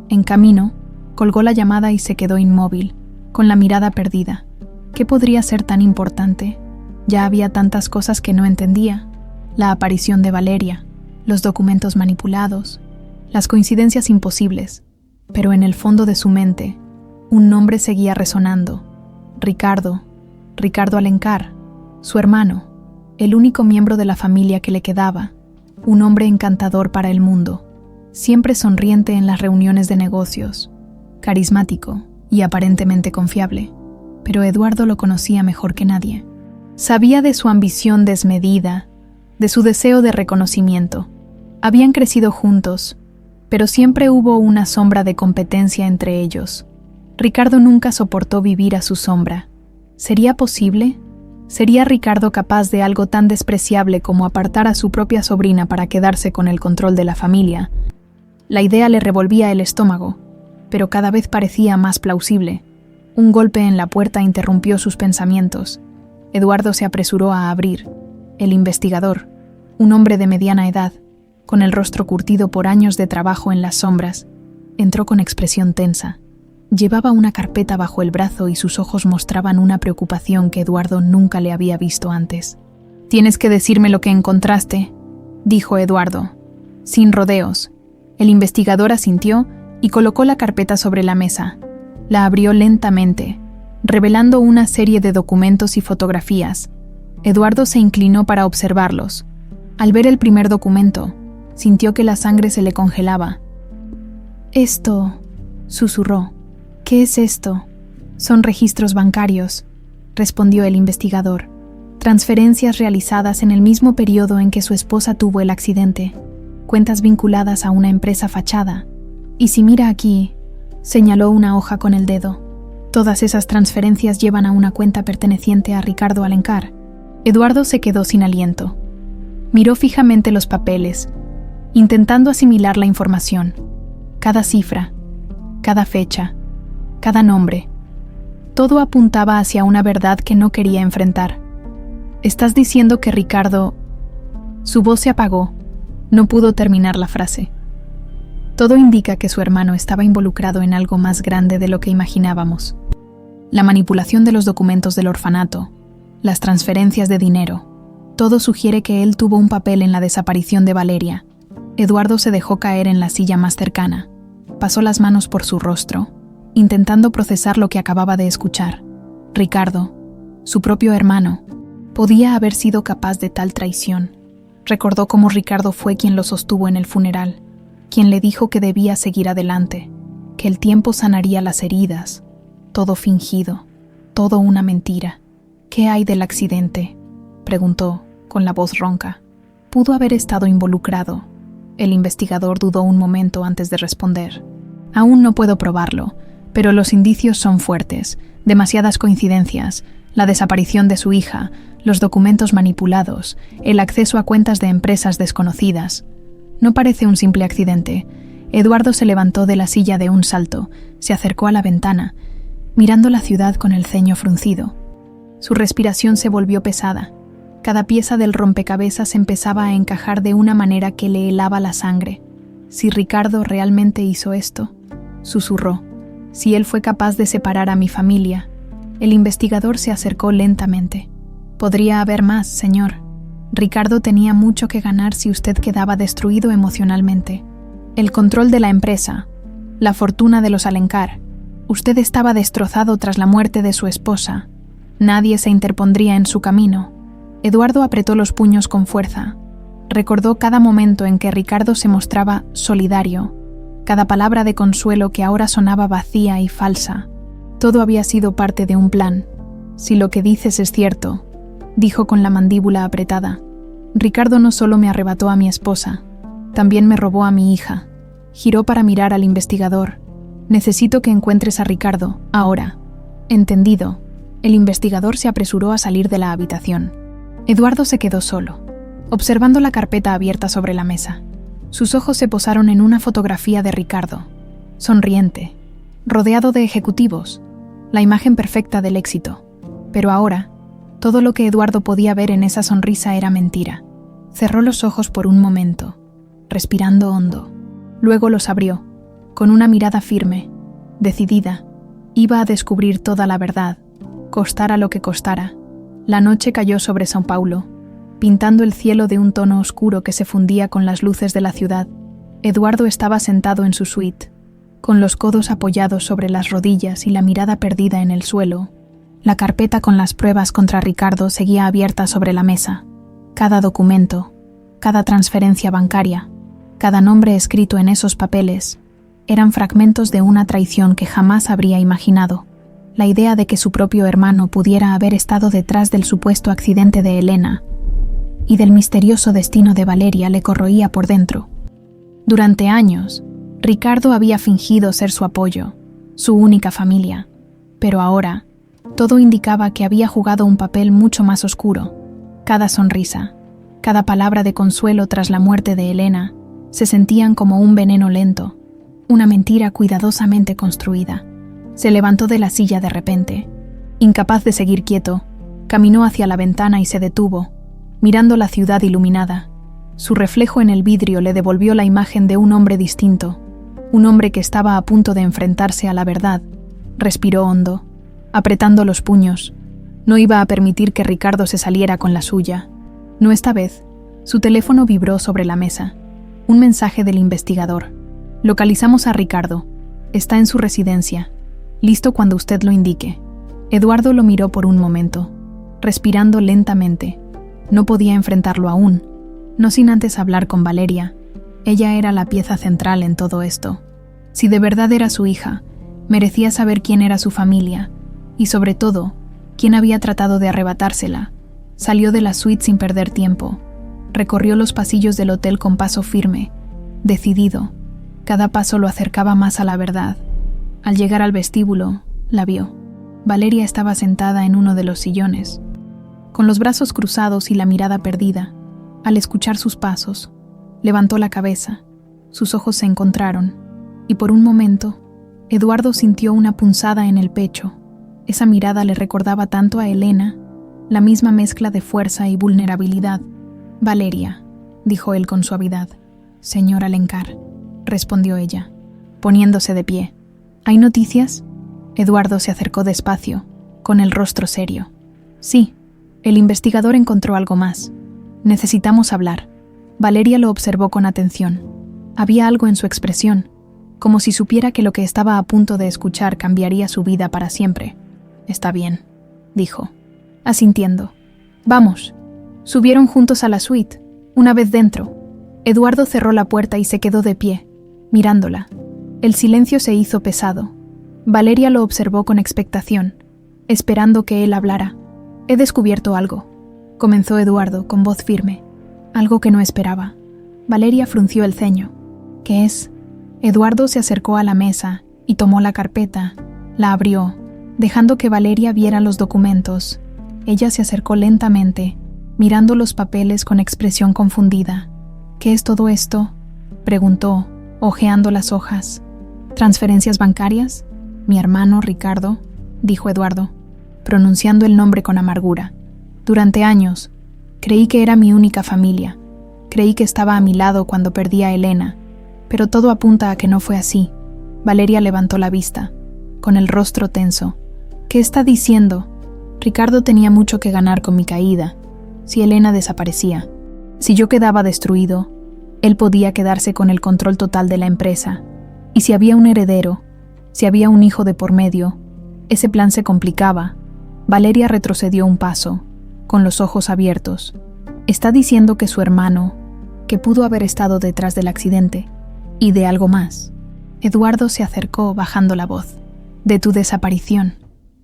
En camino, colgó la llamada y se quedó inmóvil, con la mirada perdida. ¿Qué podría ser tan importante? Ya había tantas cosas que no entendía. La aparición de Valeria, los documentos manipulados, las coincidencias imposibles. Pero en el fondo de su mente, un nombre seguía resonando. Ricardo Alencar, su hermano, el único miembro de la familia que le quedaba, un hombre encantador para el mundo, siempre sonriente en las reuniones de negocios, carismático y aparentemente confiable, pero Eduardo lo conocía mejor que nadie. Sabía de su ambición desmedida, de su deseo de reconocimiento. Habían crecido juntos, pero siempre hubo una sombra de competencia entre ellos. Ricardo nunca soportó vivir a su sombra. ¿Sería posible? ¿Sería Ricardo capaz de algo tan despreciable como apartar a su propia sobrina para quedarse con el control de la familia? La idea le revolvía el estómago, pero cada vez parecía más plausible. Un golpe en la puerta interrumpió sus pensamientos. Eduardo se apresuró a abrir. El investigador, un hombre de mediana edad, con el rostro curtido por años de trabajo en las sombras, entró con expresión tensa. Llevaba una carpeta bajo el brazo y sus ojos mostraban una preocupación que Eduardo nunca le había visto antes. «Tienes que decirme lo que encontraste», dijo Eduardo, sin rodeos. El investigador asintió y colocó la carpeta sobre la mesa. La abrió lentamente, revelando una serie de documentos y fotografías. Eduardo se inclinó para observarlos. Al ver el primer documento, sintió que la sangre se le congelaba. «Esto», susurró. «¿Qué es esto?» «Son registros bancarios», respondió el investigador. «Transferencias realizadas en el mismo periodo en que su esposa tuvo el accidente. Cuentas vinculadas a una empresa fachada. Y si mira aquí», señaló una hoja con el dedo. «Todas esas transferencias llevan a una cuenta perteneciente a Ricardo Alencar». Eduardo se quedó sin aliento. Miró fijamente los papeles, intentando asimilar la información. Cada cifra, cada fecha, cada nombre. Todo apuntaba hacia una verdad que no quería enfrentar. «¿Estás diciendo que Ricardo...?» Su voz se apagó. No pudo terminar la frase. Todo indica que su hermano estaba involucrado en algo más grande de lo que imaginábamos. La manipulación de los documentos del orfanato, las transferencias de dinero, todo sugiere que él tuvo un papel en la desaparición de Valeria. Eduardo se dejó caer en la silla más cercana. Pasó las manos por su rostro, intentando procesar lo que acababa de escuchar. Ricardo, su propio hermano, podía haber sido capaz de tal traición. Recordó cómo Ricardo fue quien lo sostuvo en el funeral, quien le dijo que debía seguir adelante, que el tiempo sanaría las heridas. Todo fingido, todo una mentira. «¿Qué hay del accidente?», preguntó, con la voz ronca. «¿Pudo haber estado involucrado?». El investigador dudó un momento antes de responder. «Aún no puedo probarlo, pero los indicios son fuertes, demasiadas coincidencias, la desaparición de su hija, los documentos manipulados, el acceso a cuentas de empresas desconocidas. No parece un simple accidente». Eduardo se levantó de la silla de un salto, se acercó a la ventana, mirando la ciudad con el ceño fruncido. Su respiración se volvió pesada. Cada pieza del rompecabezas empezaba a encajar de una manera que le helaba la sangre. «Si Ricardo realmente hizo esto», susurró, «si él fue capaz de separar a mi familia, El investigador se acercó lentamente. Podría haber más, señor. Ricardo tenía mucho que ganar si usted quedaba destruido emocionalmente. El control de la empresa, la fortuna de los Alencar. Usted estaba destrozado tras la muerte de su esposa. Nadie se interpondría en su camino. Eduardo apretó los puños con fuerza. Recordó cada momento en que Ricardo se mostraba solidario, cada palabra de consuelo que ahora sonaba vacía y falsa. Todo había sido parte de un plan. Si lo que dices es cierto, dijo con la mandíbula apretada. Ricardo no solo me arrebató a mi esposa, también me robó a mi hija. Giró para mirar al investigador. Necesito que encuentres a Ricardo, ahora. Entendido. El investigador se apresuró a salir de la habitación. Eduardo se quedó solo, observando la carpeta abierta sobre la mesa. Sus ojos se posaron en una fotografía de Ricardo, sonriente, rodeado de ejecutivos, la imagen perfecta del éxito. Pero ahora, todo lo que Eduardo podía ver en esa sonrisa era mentira. Cerró los ojos por un momento, respirando hondo. Luego los abrió, con una mirada firme, decidida. Iba a descubrir toda la verdad, costara lo que costara. La noche cayó sobre São Paulo, pintando el cielo de un tono oscuro que se fundía con las luces de la ciudad. Eduardo estaba sentado en su suite, con los codos apoyados sobre las rodillas y la mirada perdida en el suelo. La carpeta con las pruebas contra Ricardo seguía abierta sobre la mesa. Cada documento, cada transferencia bancaria, cada nombre escrito en esos papeles, eran fragmentos de una traición que jamás habría imaginado. La idea de que su propio hermano pudiera haber estado detrás del supuesto accidente de Elena y del misterioso destino de Valeria le corroía por dentro. Durante años, Ricardo había fingido ser su apoyo, su única familia, pero ahora, todo indicaba que había jugado un papel mucho más oscuro. Cada sonrisa, cada palabra de consuelo tras la muerte de Elena, se sentían como un veneno lento, una mentira cuidadosamente construida. Se levantó de la silla de repente. Incapaz de seguir quieto, caminó hacia la ventana y se detuvo, mirando la ciudad iluminada. Su reflejo en el vidrio le devolvió la imagen de un hombre distinto, un hombre que estaba a punto de enfrentarse a la verdad. Respiró hondo, apretando los puños. No iba a permitir que Ricardo se saliera con la suya. No esta vez. Su teléfono vibró sobre la mesa. Un mensaje del investigador. Localizamos a Ricardo. Está en su residencia. Listo cuando usted lo indique. Eduardo lo miró por un momento, respirando lentamente. No podía enfrentarlo aún, no sin antes hablar con Valeria. Ella era la pieza central en todo esto. Si de verdad era su hija, merecía saber quién era su familia, y sobre todo, quién había tratado de arrebatársela. Salió de la suite sin perder tiempo. Recorrió los pasillos del hotel con paso firme, decidido. Cada paso lo acercaba más a la verdad. Al llegar al vestíbulo, la vio. Valeria estaba sentada en uno de los sillones, con los brazos cruzados y la mirada perdida. Al escuchar sus pasos, levantó la cabeza. Sus ojos se encontraron, y por un momento, Eduardo sintió una punzada en el pecho. Esa mirada le recordaba tanto a Elena, la misma mezcla de fuerza y vulnerabilidad. «Valeria», dijo él con suavidad. «Señor Alencar», respondió ella, poniéndose de pie. «¿Hay noticias?» Eduardo se acercó despacio, con el rostro serio. «Sí, el investigador encontró algo más. Necesitamos hablar». Valeria lo observó con atención. Había algo en su expresión, como si supiera que lo que estaba a punto de escuchar cambiaría su vida para siempre. «Está bien», dijo, asintiendo. «Vamos». Subieron juntos a la suite. Una vez dentro, Eduardo cerró la puerta y se quedó de pie, mirándola. El silencio se hizo pesado. Valeria lo observó con expectación, esperando que él hablara. «He descubierto algo», comenzó Eduardo con voz firme. «Algo que no esperaba». Valeria frunció el ceño. «¿Qué es?» Eduardo se acercó a la mesa y tomó la carpeta. La abrió, dejando que Valeria viera los documentos. Ella se acercó lentamente, mirando los papeles con expresión confundida. «¿Qué es todo esto?», preguntó, hojeando las hojas. «¿Transferencias bancarias?» «Mi hermano Ricardo», dijo Eduardo, pronunciando el nombre con amargura. «Durante años, creí que era mi única familia. Creí que estaba a mi lado cuando perdí a Elena, pero todo apunta a que no fue así». Valeria levantó la vista, con el rostro tenso. ¿Qué está diciendo? Ricardo tenía mucho que ganar con mi caída. Si Elena desaparecía, si yo quedaba destruido, él podía quedarse con el control total de la empresa. Y si había un heredero, si había un hijo de por medio, ese plan se complicaba. Valeria retrocedió un paso, con los ojos abiertos. Está diciendo que su hermano, que pudo haber estado detrás del accidente, y de algo más. Eduardo se acercó bajando la voz. De tu desaparición.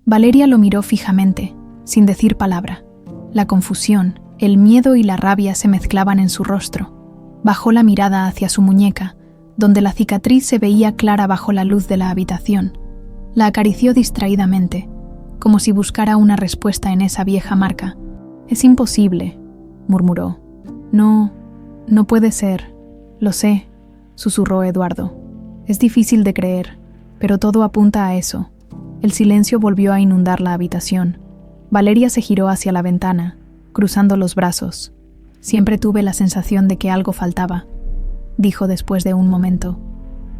Valeria lo miró fijamente, sin decir palabra. La confusión, el miedo y la rabia se mezclaban en su rostro. Bajó la mirada hacia su muñeca, donde la cicatriz se veía clara bajo la luz de la habitación. La acarició distraídamente, como si buscara una respuesta en esa vieja marca. «Es imposible», murmuró. No puede ser. Lo sé», susurró Eduardo. «Es difícil de creer, pero todo apunta a eso». El silencio volvió a inundar la habitación. Valeria se giró hacia la ventana, cruzando los brazos. «Siempre tuve la sensación de que algo faltaba», dijo después de un momento,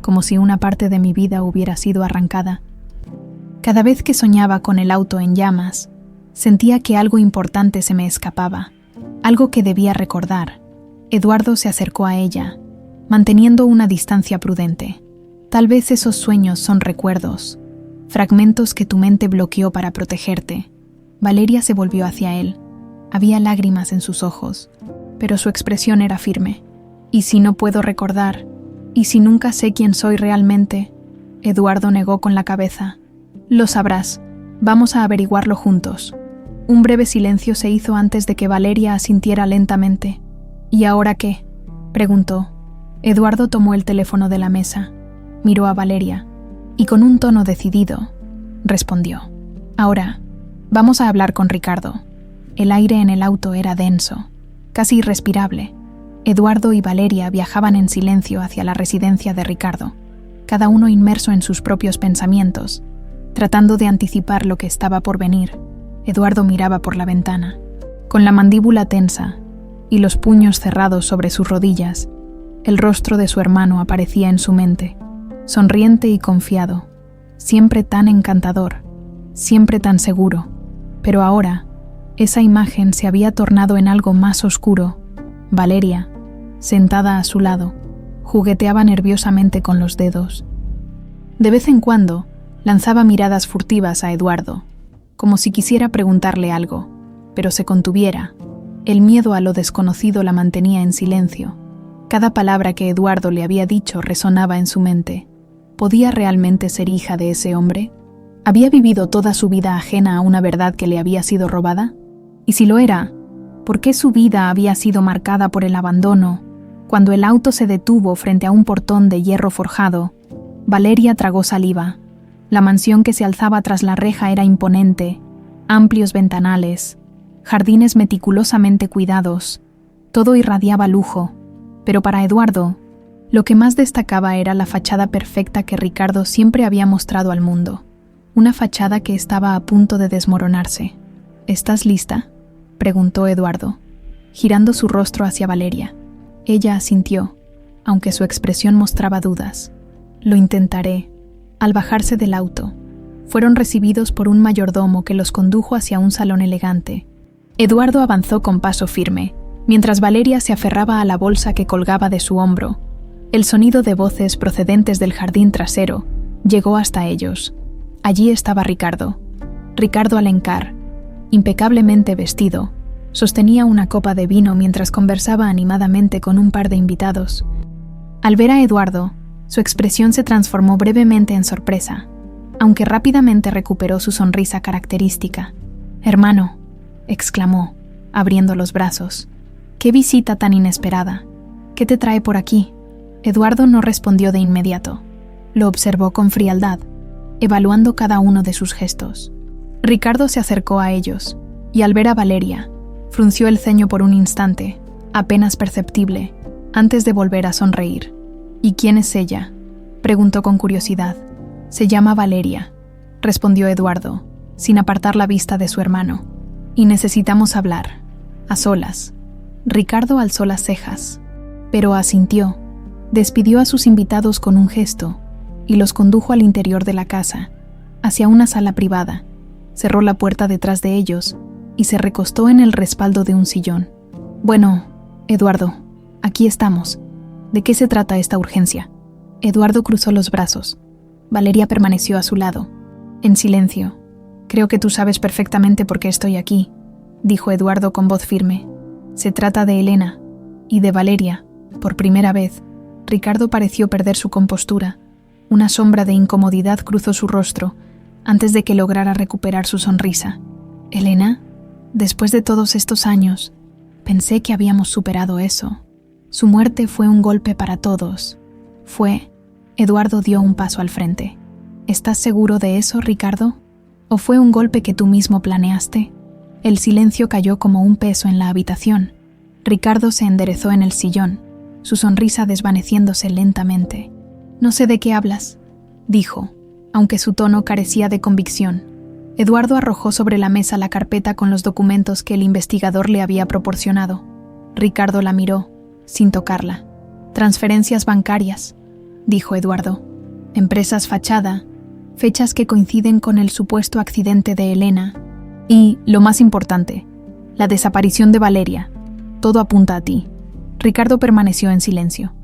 como si una parte de mi vida hubiera sido arrancada. Cada vez que soñaba con el auto en llamas, sentía que algo importante se me escapaba, algo que debía recordar. Eduardo se acercó a ella, manteniendo una distancia prudente. «Tal vez esos sueños son recuerdos, fragmentos que tu mente bloqueó para protegerte». Valeria se volvió hacia él. Había lágrimas en sus ojos, pero su expresión era firme. «¿Y si no puedo recordar? ¿Y si nunca sé quién soy realmente?» Eduardo negó con la cabeza. «Lo sabrás. Vamos a averiguarlo juntos». Un breve silencio se hizo antes de que Valeria asintiera lentamente. «¿Y ahora qué?», preguntó. Eduardo tomó el teléfono de la mesa, miró a Valeria y con un tono decidido respondió. «Ahora, vamos a hablar con Ricardo». El aire en el auto era denso, casi irrespirable. Eduardo y Valeria viajaban en silencio hacia la residencia de Ricardo, cada uno inmerso en sus propios pensamientos, tratando de anticipar lo que estaba por venir. Eduardo miraba por la ventana, con la mandíbula tensa y los puños cerrados sobre sus rodillas. El rostro de su hermano aparecía en su mente, sonriente y confiado, siempre tan encantador, siempre tan seguro. Pero ahora, esa imagen se había tornado en algo más oscuro. Valeria, sentada a su lado, jugueteaba nerviosamente con los dedos. De vez en cuando, lanzaba miradas furtivas a Eduardo, como si quisiera preguntarle algo, pero se contuviera. El miedo a lo desconocido la mantenía en silencio. Cada palabra que Eduardo le había dicho resonaba en su mente. ¿Podía realmente ser hija de ese hombre? ¿Había vivido toda su vida ajena a una verdad que le había sido robada? Y si lo era, ¿por qué su vida había sido marcada por el abandono? Cuando el auto se detuvo frente a un portón de hierro forjado, Valeria tragó saliva. La mansión que se alzaba tras la reja era imponente, amplios ventanales, jardines meticulosamente cuidados, todo irradiaba lujo, pero para Eduardo, lo que más destacaba era la fachada perfecta que Ricardo siempre había mostrado al mundo, una fachada que estaba a punto de desmoronarse. «¿Estás lista?», preguntó Eduardo, girando su rostro hacia Valeria. Ella asintió, aunque su expresión mostraba dudas. «Lo intentaré». Al bajarse del auto, fueron recibidos por un mayordomo que los condujo hacia un salón elegante. Eduardo avanzó con paso firme, mientras Valeria se aferraba a la bolsa que colgaba de su hombro. El sonido de voces procedentes del jardín trasero llegó hasta ellos. Allí estaba Ricardo Alencar, impecablemente vestido. Sostenía una copa de vino mientras conversaba animadamente con un par de invitados. Al ver a Eduardo, su expresión se transformó brevemente en sorpresa, aunque rápidamente recuperó su sonrisa característica. «Hermano», exclamó, abriendo los brazos. «¡Qué visita tan inesperada! ¿Qué te trae por aquí?». Eduardo no respondió de inmediato. Lo observó con frialdad, evaluando cada uno de sus gestos. Ricardo se acercó a ellos, y al ver a Valeria, frunció el ceño por un instante, apenas perceptible, antes de volver a sonreír. «¿Y quién es ella?», preguntó con curiosidad. «Se llama Valeria», respondió Eduardo, sin apartar la vista de su hermano. «Y necesitamos hablar, a solas». Ricardo alzó las cejas, pero asintió, despidió a sus invitados con un gesto y los condujo al interior de la casa, hacia una sala privada, cerró la puerta detrás de ellos y se recostó en el respaldo de un sillón. «Bueno, Eduardo, aquí estamos. ¿De qué se trata esta urgencia?» Eduardo cruzó los brazos. Valeria permaneció a su lado, en silencio. «Creo que tú sabes perfectamente por qué estoy aquí», dijo Eduardo con voz firme. «Se trata de Elena y de Valeria». Por primera vez, Ricardo pareció perder su compostura. Una sombra de incomodidad cruzó su rostro antes de que lograra recuperar su sonrisa. «¿Elena? Después de todos estos años, pensé que habíamos superado eso. Su muerte fue un golpe para todos. Eduardo dio un paso al frente. «¿Estás seguro de eso, Ricardo? ¿O fue un golpe que tú mismo planeaste?» El silencio cayó como un peso en la habitación. Ricardo se enderezó en el sillón, su sonrisa desvaneciéndose lentamente. «No sé de qué hablas», dijo, aunque su tono carecía de convicción. Eduardo arrojó sobre la mesa la carpeta con los documentos que el investigador le había proporcionado. Ricardo la miró, sin tocarla. «Transferencias bancarias», dijo Eduardo. «Empresas fachada, fechas que coinciden con el supuesto accidente de Elena. Y, lo más importante, la desaparición de Valeria. Todo apunta a ti». Ricardo permaneció en silencio.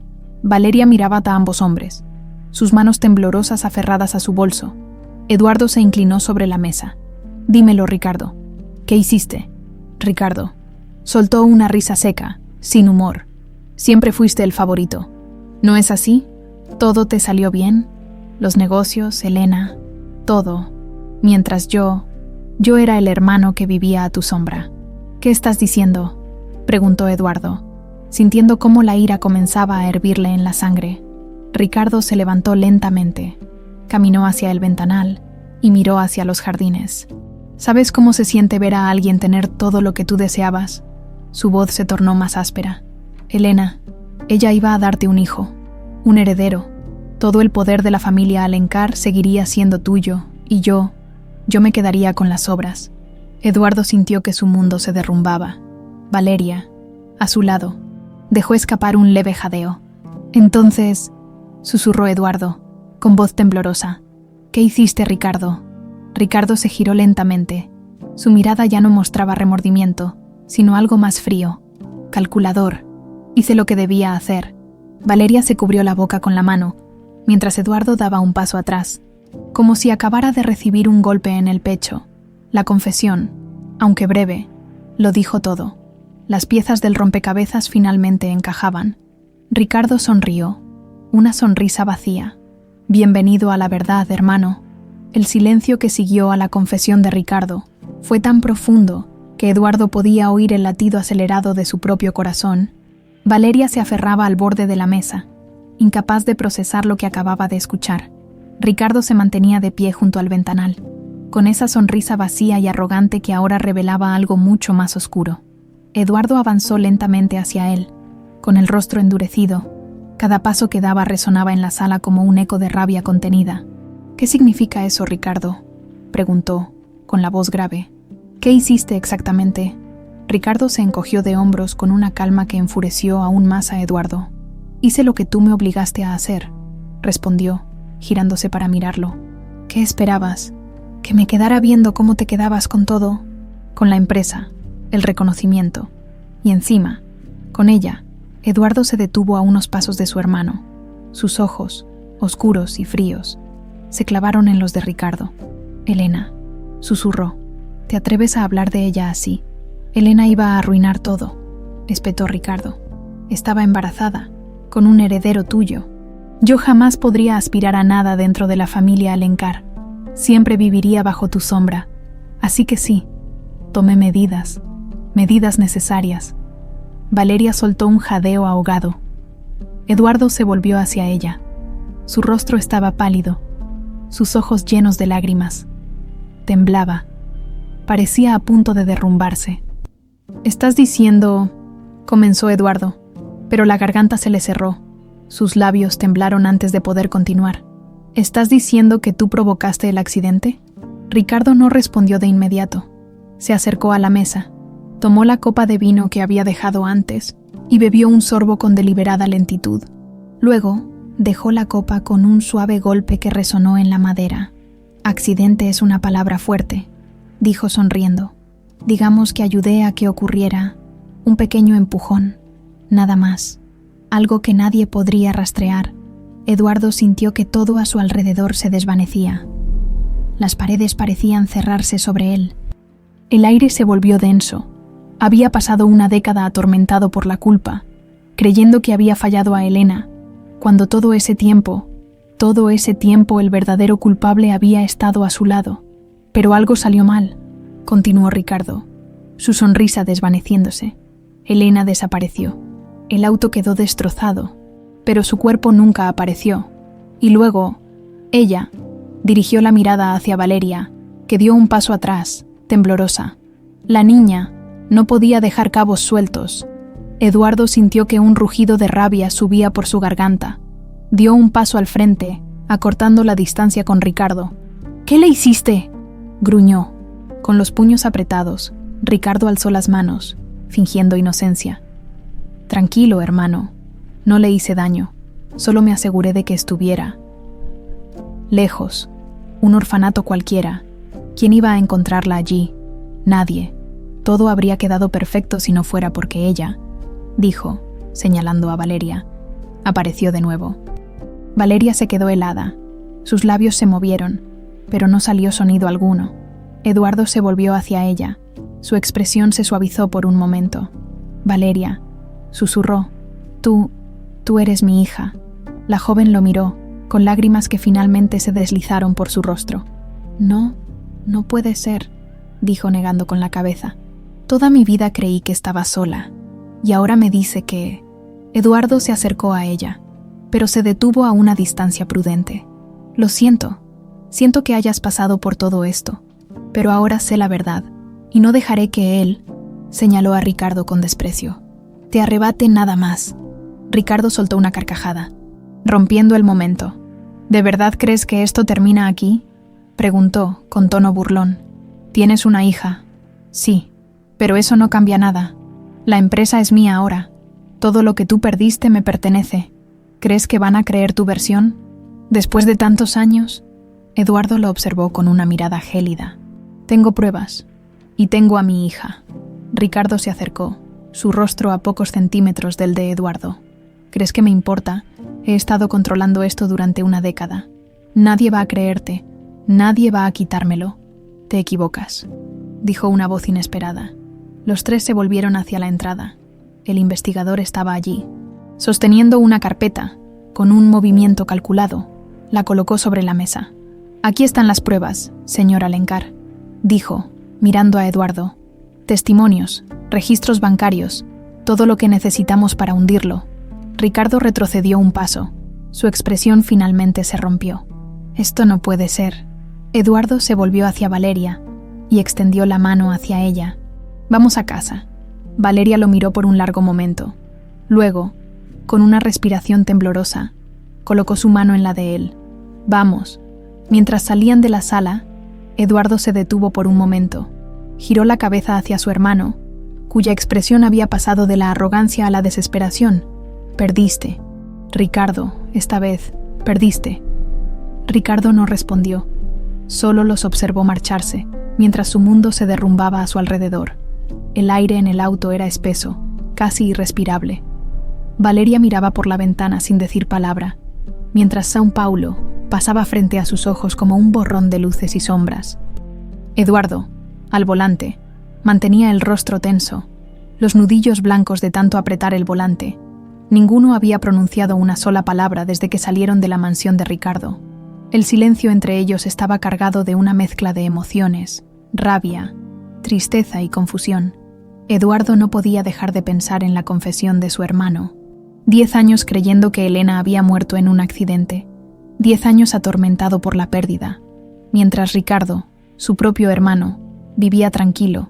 Valeria miraba a ambos hombres, sus manos temblorosas aferradas a su bolso. Eduardo se inclinó sobre la mesa. «Dímelo, Ricardo. ¿Qué hiciste?» Ricardo soltó una risa seca, sin humor. «Siempre fuiste el favorito. ¿No es así? Todo te salió bien. Los negocios, Elena, todo. Mientras yo era el hermano que vivía a tu sombra». «¿Qué estás diciendo?», preguntó Eduardo, sintiendo cómo la ira comenzaba a hervirle en la sangre. Ricardo se levantó lentamente, caminó hacia el ventanal y miró hacia los jardines. «¿Sabes cómo se siente ver a alguien tener todo lo que tú deseabas?». Su voz se tornó más áspera. «Elena, ella iba a darte un hijo, un heredero. Todo el poder de la familia Alencar seguiría siendo tuyo, y yo me quedaría con las sobras». Eduardo sintió que su mundo se derrumbaba. Valeria, a su lado, dejó escapar un leve jadeo. «Entonces», susurró Eduardo, con voz temblorosa, «¿qué hiciste, Ricardo?». Ricardo se giró lentamente. Su mirada ya no mostraba remordimiento, sino algo más frío. «Calculador. Hice lo que debía hacer». Valeria se cubrió la boca con la mano, mientras Eduardo daba un paso atrás, como si acabara de recibir un golpe en el pecho. La confesión, aunque breve, lo dijo todo. Las piezas del rompecabezas finalmente encajaban. Ricardo sonrió, una sonrisa vacía. «Bienvenido a la verdad, hermano». El silencio que siguió a la confesión de Ricardo fue tan profundo que Eduardo podía oír el latido acelerado de su propio corazón. Valeria se aferraba al borde de la mesa, incapaz de procesar lo que acababa de escuchar. Ricardo se mantenía de pie junto al ventanal, con esa sonrisa vacía y arrogante que ahora revelaba algo mucho más oscuro. Eduardo avanzó lentamente hacia él, con el rostro endurecido. Cada paso que daba resonaba en la sala como un eco de rabia contenida. «¿Qué significa eso, Ricardo?», preguntó, con la voz grave. «¿Qué hiciste exactamente?». Ricardo se encogió de hombros con una calma que enfureció aún más a Eduardo. «Hice lo que tú me obligaste a hacer», respondió, girándose para mirarlo. «¿Qué esperabas? ¿Que me quedara viendo cómo te quedabas con todo? Con la empresa, el reconocimiento. Y encima, con ella». Eduardo se detuvo a unos pasos de su hermano. Sus ojos, oscuros y fríos, se clavaron en los de Ricardo. «Elena», susurró, «¿te atreves a hablar de ella así?». «Elena iba a arruinar todo», espetó Ricardo. «Estaba embarazada, con un heredero tuyo. Yo jamás podría aspirar a nada dentro de la familia Alencar. Siempre viviría bajo tu sombra. Así que sí, tomé medidas necesarias». Valeria soltó un jadeo ahogado. Eduardo se volvió hacia ella. Su rostro estaba pálido, sus ojos llenos de lágrimas. Temblaba. Parecía a punto de derrumbarse. «¿Estás diciendo...?», comenzó Eduardo, pero la garganta se le cerró. Sus labios temblaron antes de poder continuar. «¿Estás diciendo que tú provocaste el accidente?». Ricardo no respondió de inmediato. Se acercó a la mesa, tomó la copa de vino que había dejado antes y bebió un sorbo con deliberada lentitud. Luego, dejó la copa con un suave golpe que resonó en la madera. «Accidente es una palabra fuerte», dijo sonriendo. Digamos que ayudé a que ocurriera un pequeño empujón, nada más. Algo que nadie podría rastrear. Eduardo sintió que todo a su alrededor se desvanecía. Las paredes parecían cerrarse sobre él. El aire se volvió denso. Había pasado una década atormentado por la culpa, creyendo que había fallado a Elena, cuando todo ese tiempo el verdadero culpable había estado a su lado. Pero algo salió mal, continuó Ricardo, su sonrisa desvaneciéndose. Elena desapareció. El auto quedó destrozado, pero su cuerpo nunca apareció. Y luego, ella dirigió la mirada hacia Valeria, que dio un paso atrás, temblorosa. La niña no podía dejar cabos sueltos. Eduardo sintió que un rugido de rabia subía por su garganta. Dio un paso al frente, acortando la distancia con Ricardo. «¿Qué le hiciste?», gruñó. Con los puños apretados, Ricardo alzó las manos, fingiendo inocencia. «Tranquilo, hermano. No le hice daño. Solo me aseguré de que estuviera lejos. Un orfanato cualquiera. ¿Quién iba a encontrarla allí? Nadie. Todo habría quedado perfecto si no fuera porque ella», dijo, señalando a Valeria. Apareció de nuevo. Valeria se quedó helada. Sus labios se movieron, pero no salió sonido alguno. Eduardo se volvió hacia ella. Su expresión se suavizó por un momento. «Valeria», susurró, tú eres mi hija». La joven lo miró, con lágrimas que finalmente se deslizaron por su rostro. No puede ser», dijo negando con la cabeza. «Toda mi vida creí que estaba sola, y ahora me dice que...». Eduardo se acercó a ella, pero se detuvo a una distancia prudente. «Lo siento que hayas pasado por todo esto, pero ahora sé la verdad, y no dejaré que él», señaló a Ricardo con desprecio, «te arrebate nada más». Ricardo soltó una carcajada, rompiendo el momento. «¿De verdad crees que esto termina aquí?», preguntó, con tono burlón. «Tienes una hija». «Sí, pero eso no cambia nada. La empresa es mía ahora. Todo lo que tú perdiste me pertenece. ¿Crees que van a creer tu versión? Después de tantos años...». Eduardo lo observó con una mirada gélida. «Tengo pruebas. Y tengo a mi hija». Ricardo se acercó, su rostro a pocos centímetros del de Eduardo. «¿Crees que me importa? He estado controlando esto durante una década. Nadie va a creerte. Nadie va a quitármelo». «Te equivocas», dijo una voz inesperada. Los tres se volvieron hacia la entrada. El investigador estaba allí. Sosteniendo una carpeta, con un movimiento calculado, la colocó sobre la mesa. «Aquí están las pruebas, señor Alencar», dijo, mirando a Eduardo. «Testimonios, registros bancarios, todo lo que necesitamos para hundirlo». Ricardo retrocedió un paso. Su expresión finalmente se rompió. «Esto no puede ser». Eduardo se volvió hacia Valeria y extendió la mano hacia ella. «Vamos a casa». Valeria lo miró por un largo momento. Luego, con una respiración temblorosa, colocó su mano en la de él. «Vamos». Mientras salían de la sala, Eduardo se detuvo por un momento. Giró la cabeza hacia su hermano, cuya expresión había pasado de la arrogancia a la desesperación. «Perdiste. Ricardo, esta vez, perdiste». Ricardo no respondió. Solo los observó marcharse, mientras su mundo se derrumbaba a su alrededor. El aire en el auto era espeso, casi irrespirable. Valeria miraba por la ventana sin decir palabra, mientras São Paulo pasaba frente a sus ojos como un borrón de luces y sombras. Eduardo, al volante, mantenía el rostro tenso, los nudillos blancos de tanto apretar el volante. Ninguno había pronunciado una sola palabra desde que salieron de la mansión de Ricardo. El silencio entre ellos estaba cargado de una mezcla de emociones, rabia, tristeza y confusión. Eduardo no podía dejar de pensar en la confesión de su hermano. 10 años creyendo que Elena había muerto en un accidente. 10 años atormentado por la pérdida, mientras Ricardo, su propio hermano, vivía tranquilo,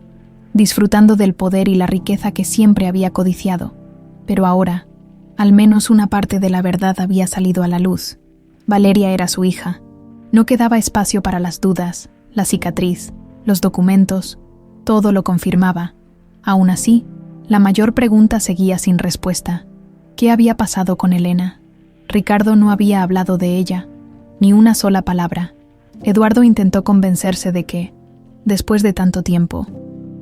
disfrutando del poder y la riqueza que siempre había codiciado. Pero ahora, al menos una parte de la verdad había salido a la luz. Valeria era su hija. No quedaba espacio para las dudas, la cicatriz, los documentos, todo lo confirmaba. Aún así, la mayor pregunta seguía sin respuesta. ¿Qué había pasado con Elena? Ricardo no había hablado de ella, ni una sola palabra. Eduardo intentó convencerse de Después de tanto tiempo,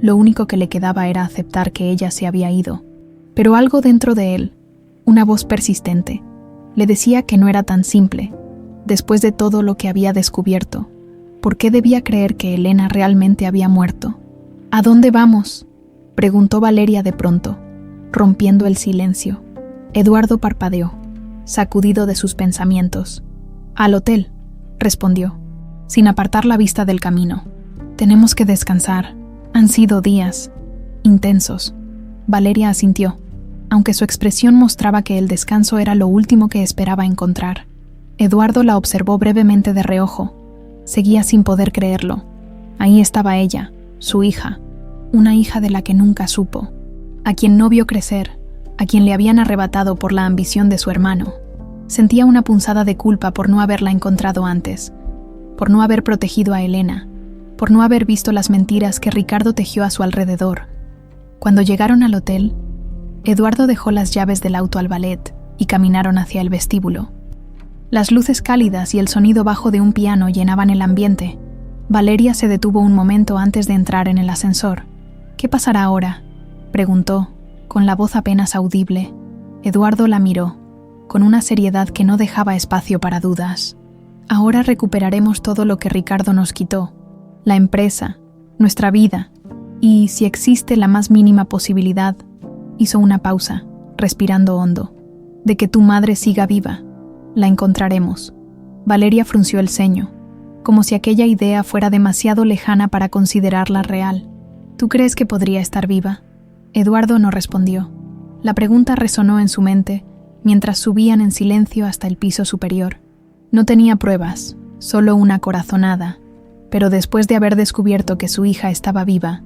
lo único que le quedaba era aceptar que ella se había ido. Pero algo dentro de él, una voz persistente, le decía que no era tan simple. Después de todo lo que había descubierto, ¿por qué debía creer que Elena realmente había muerto? ¿A dónde vamos?, preguntó Valeria de pronto, rompiendo el silencio. Eduardo parpadeó, sacudido de sus pensamientos. «Al hotel», respondió, sin apartar la vista del camino. «Tenemos que descansar. Han sido días intensos». Valeria asintió, aunque su expresión mostraba que el descanso era lo último que esperaba encontrar. Eduardo la observó brevemente de reojo. Seguía sin poder creerlo. Ahí estaba ella, su hija, una hija de la que nunca supo, a quien no vio crecer, a quien le habían arrebatado por la ambición de su hermano. Sentía una punzada de culpa por no haberla encontrado antes, por no haber protegido a Elena, por no haber visto las mentiras que Ricardo tejió a su alrededor. Cuando llegaron al hotel, Eduardo dejó las llaves del auto al valet y caminaron hacia el vestíbulo. Las luces cálidas y el sonido bajo de un piano llenaban el ambiente. Valeria se detuvo un momento antes de entrar en el ascensor. «¿Qué pasará ahora?», preguntó, con la voz apenas audible. Eduardo la miró, con una seriedad que no dejaba espacio para dudas. «Ahora recuperaremos todo lo que Ricardo nos quitó, la empresa, nuestra vida, y si existe la más mínima posibilidad», hizo una pausa, respirando hondo, «de que tu madre siga viva, la encontraremos». Valeria frunció el ceño, como si aquella idea fuera demasiado lejana para considerarla real. «¿Tú crees que podría estar viva?». Eduardo no respondió. La pregunta resonó en su mente mientras subían en silencio hasta el piso superior. No tenía pruebas, solo una corazonada, pero después de haber descubierto que su hija estaba viva,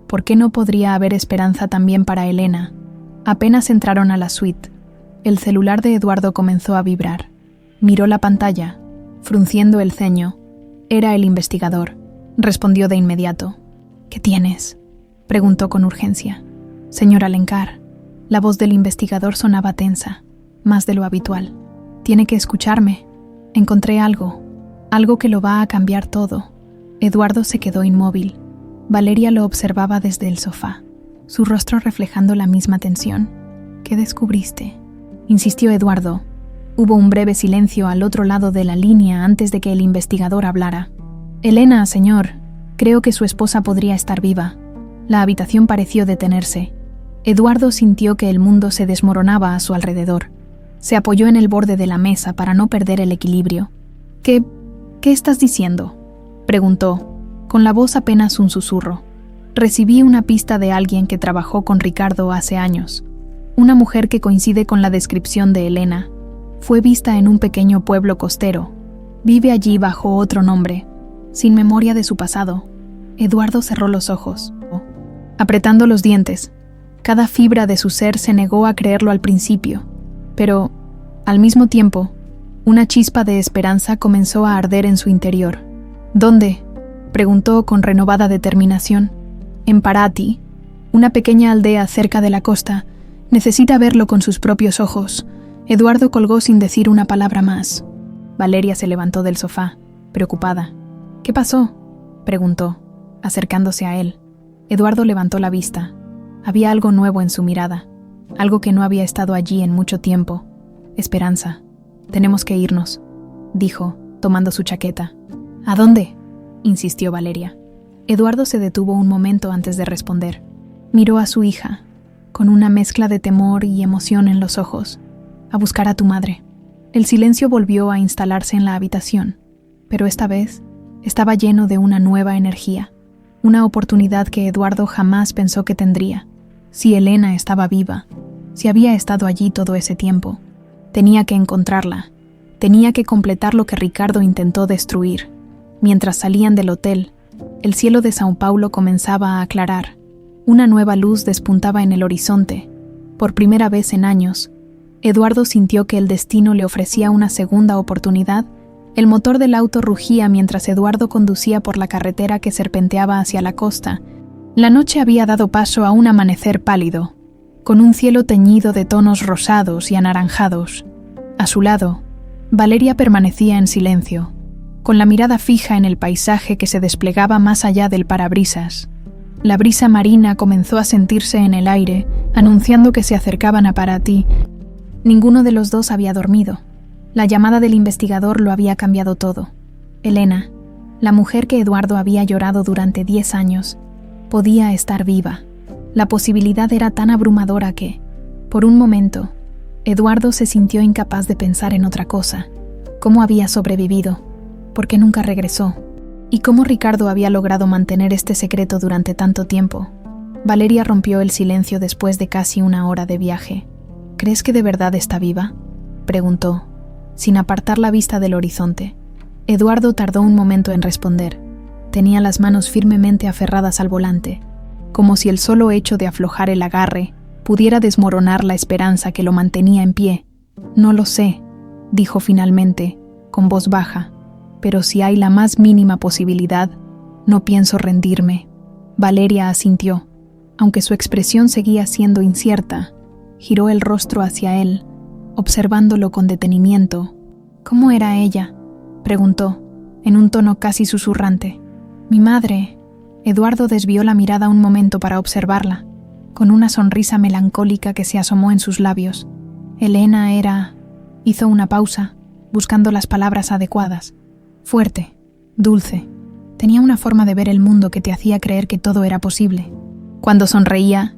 ¿por qué no podría haber esperanza también para Elena? Apenas entraron a la suite, el celular de Eduardo comenzó a vibrar. Miró la pantalla, frunciendo el ceño. Era el investigador. Respondió de inmediato. «¿Qué tienes?», preguntó con urgencia. «Señor Alencar». La voz del investigador sonaba tensa, más de lo habitual. «Tiene que escucharme. Encontré algo que lo va a cambiar todo». Eduardo se quedó inmóvil. Valeria lo observaba desde el sofá, su rostro reflejando la misma tensión. «¿Qué descubriste?», insistió Eduardo. Hubo un breve silencio al otro lado de la línea antes de que el investigador hablara. «Elena, señor, creo que su esposa podría estar viva». La habitación pareció detenerse. Eduardo sintió que el mundo se desmoronaba a su alrededor. Se apoyó en el borde de la mesa para no perder el equilibrio. ¿Qué estás diciendo?», preguntó, con la voz apenas un susurro. «Recibí una pista de alguien que trabajó con Ricardo hace años. Una mujer que coincide con la descripción de Elena. Fue vista en un pequeño pueblo costero. Vive allí bajo otro nombre, sin memoria de su pasado». Eduardo cerró los ojos, apretando los dientes. Cada fibra de su ser se negó a creerlo al principio, pero, al mismo tiempo, una chispa de esperanza comenzó a arder en su interior. «¿Dónde?», preguntó con renovada determinación. «En Paraty, una pequeña aldea cerca de la costa. Necesita verlo con sus propios ojos». Eduardo colgó sin decir una palabra más. Valeria se levantó del sofá, preocupada. «¿Qué pasó?», preguntó, acercándose a él. Eduardo levantó la vista. Había algo nuevo en su mirada, algo que no había estado allí en mucho tiempo. «Esperanza. Tenemos que irnos», dijo, tomando su chaqueta. «¿A dónde?», insistió Valeria. Eduardo se detuvo un momento antes de responder. Miró a su hija, con una mezcla de temor y emoción en los ojos. «A buscar a tu madre». El silencio volvió a instalarse en la habitación, pero esta vez estaba lleno de una nueva energía, una oportunidad que Eduardo jamás pensó que tendría. Si Elena estaba viva, si había estado allí todo ese tiempo, tenía que encontrarla, tenía que completar lo que Ricardo intentó destruir. Mientras salían del hotel, el cielo de São Paulo comenzaba a aclarar. Una nueva luz despuntaba en el horizonte. Por primera vez en años, Eduardo sintió que el destino le ofrecía una segunda oportunidad. El motor del auto rugía mientras Eduardo conducía por la carretera que serpenteaba hacia la costa. La noche había dado paso a un amanecer pálido, con un cielo teñido de tonos rosados y anaranjados. A su lado, Valeria permanecía en silencio, con la mirada fija en el paisaje que se desplegaba más allá del parabrisas. La brisa marina comenzó a sentirse en el aire, anunciando que se acercaban a Paraty. Ninguno de los dos había dormido. La llamada del investigador lo había cambiado todo. Elena, la mujer que Eduardo había llorado durante 10 años, podía estar viva. La posibilidad era tan abrumadora que, por un momento, Eduardo se sintió incapaz de pensar en otra cosa. ¿Cómo había sobrevivido? ¿Por qué nunca regresó? ¿Y cómo Ricardo había logrado mantener este secreto durante tanto tiempo? Valeria rompió el silencio después de casi 1 hora de viaje. ¿Crees que de verdad está viva?, preguntó, sin apartar la vista del horizonte. Eduardo tardó un momento en responder. Tenía las manos firmemente aferradas al volante, como si el solo hecho de aflojar el agarre pudiera desmoronar la esperanza que lo mantenía en pie. «No lo sé», dijo finalmente, con voz baja, «pero si hay la más mínima posibilidad, no pienso rendirme». Valeria asintió, aunque su expresión seguía siendo incierta. Giró el rostro hacia él, observándolo con detenimiento. «¿Cómo era ella?», preguntó, en un tono casi susurrante. «Mi madre». Eduardo desvió la mirada un momento para observarla, con una sonrisa melancólica que se asomó en sus labios. Elena era... Hizo una pausa, buscando las palabras adecuadas. Fuerte, dulce. Tenía una forma de ver el mundo que te hacía creer que todo era posible. Cuando sonreía,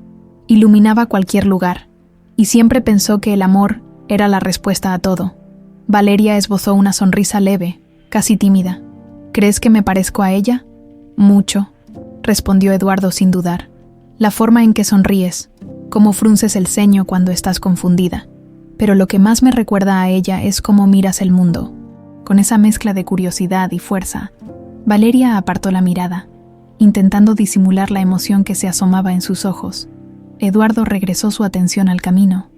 iluminaba cualquier lugar, y siempre pensó que el amor era la respuesta a todo. Valeria esbozó una sonrisa leve, casi tímida. «¿Crees que me parezco a ella?». «Mucho», respondió Eduardo sin dudar. «La forma en que sonríes, cómo frunces el ceño cuando estás confundida. Pero lo que más me recuerda a ella es cómo miras el mundo, con esa mezcla de curiosidad y fuerza». Valeria apartó la mirada, intentando disimular la emoción que se asomaba en sus ojos. Eduardo regresó su atención al camino.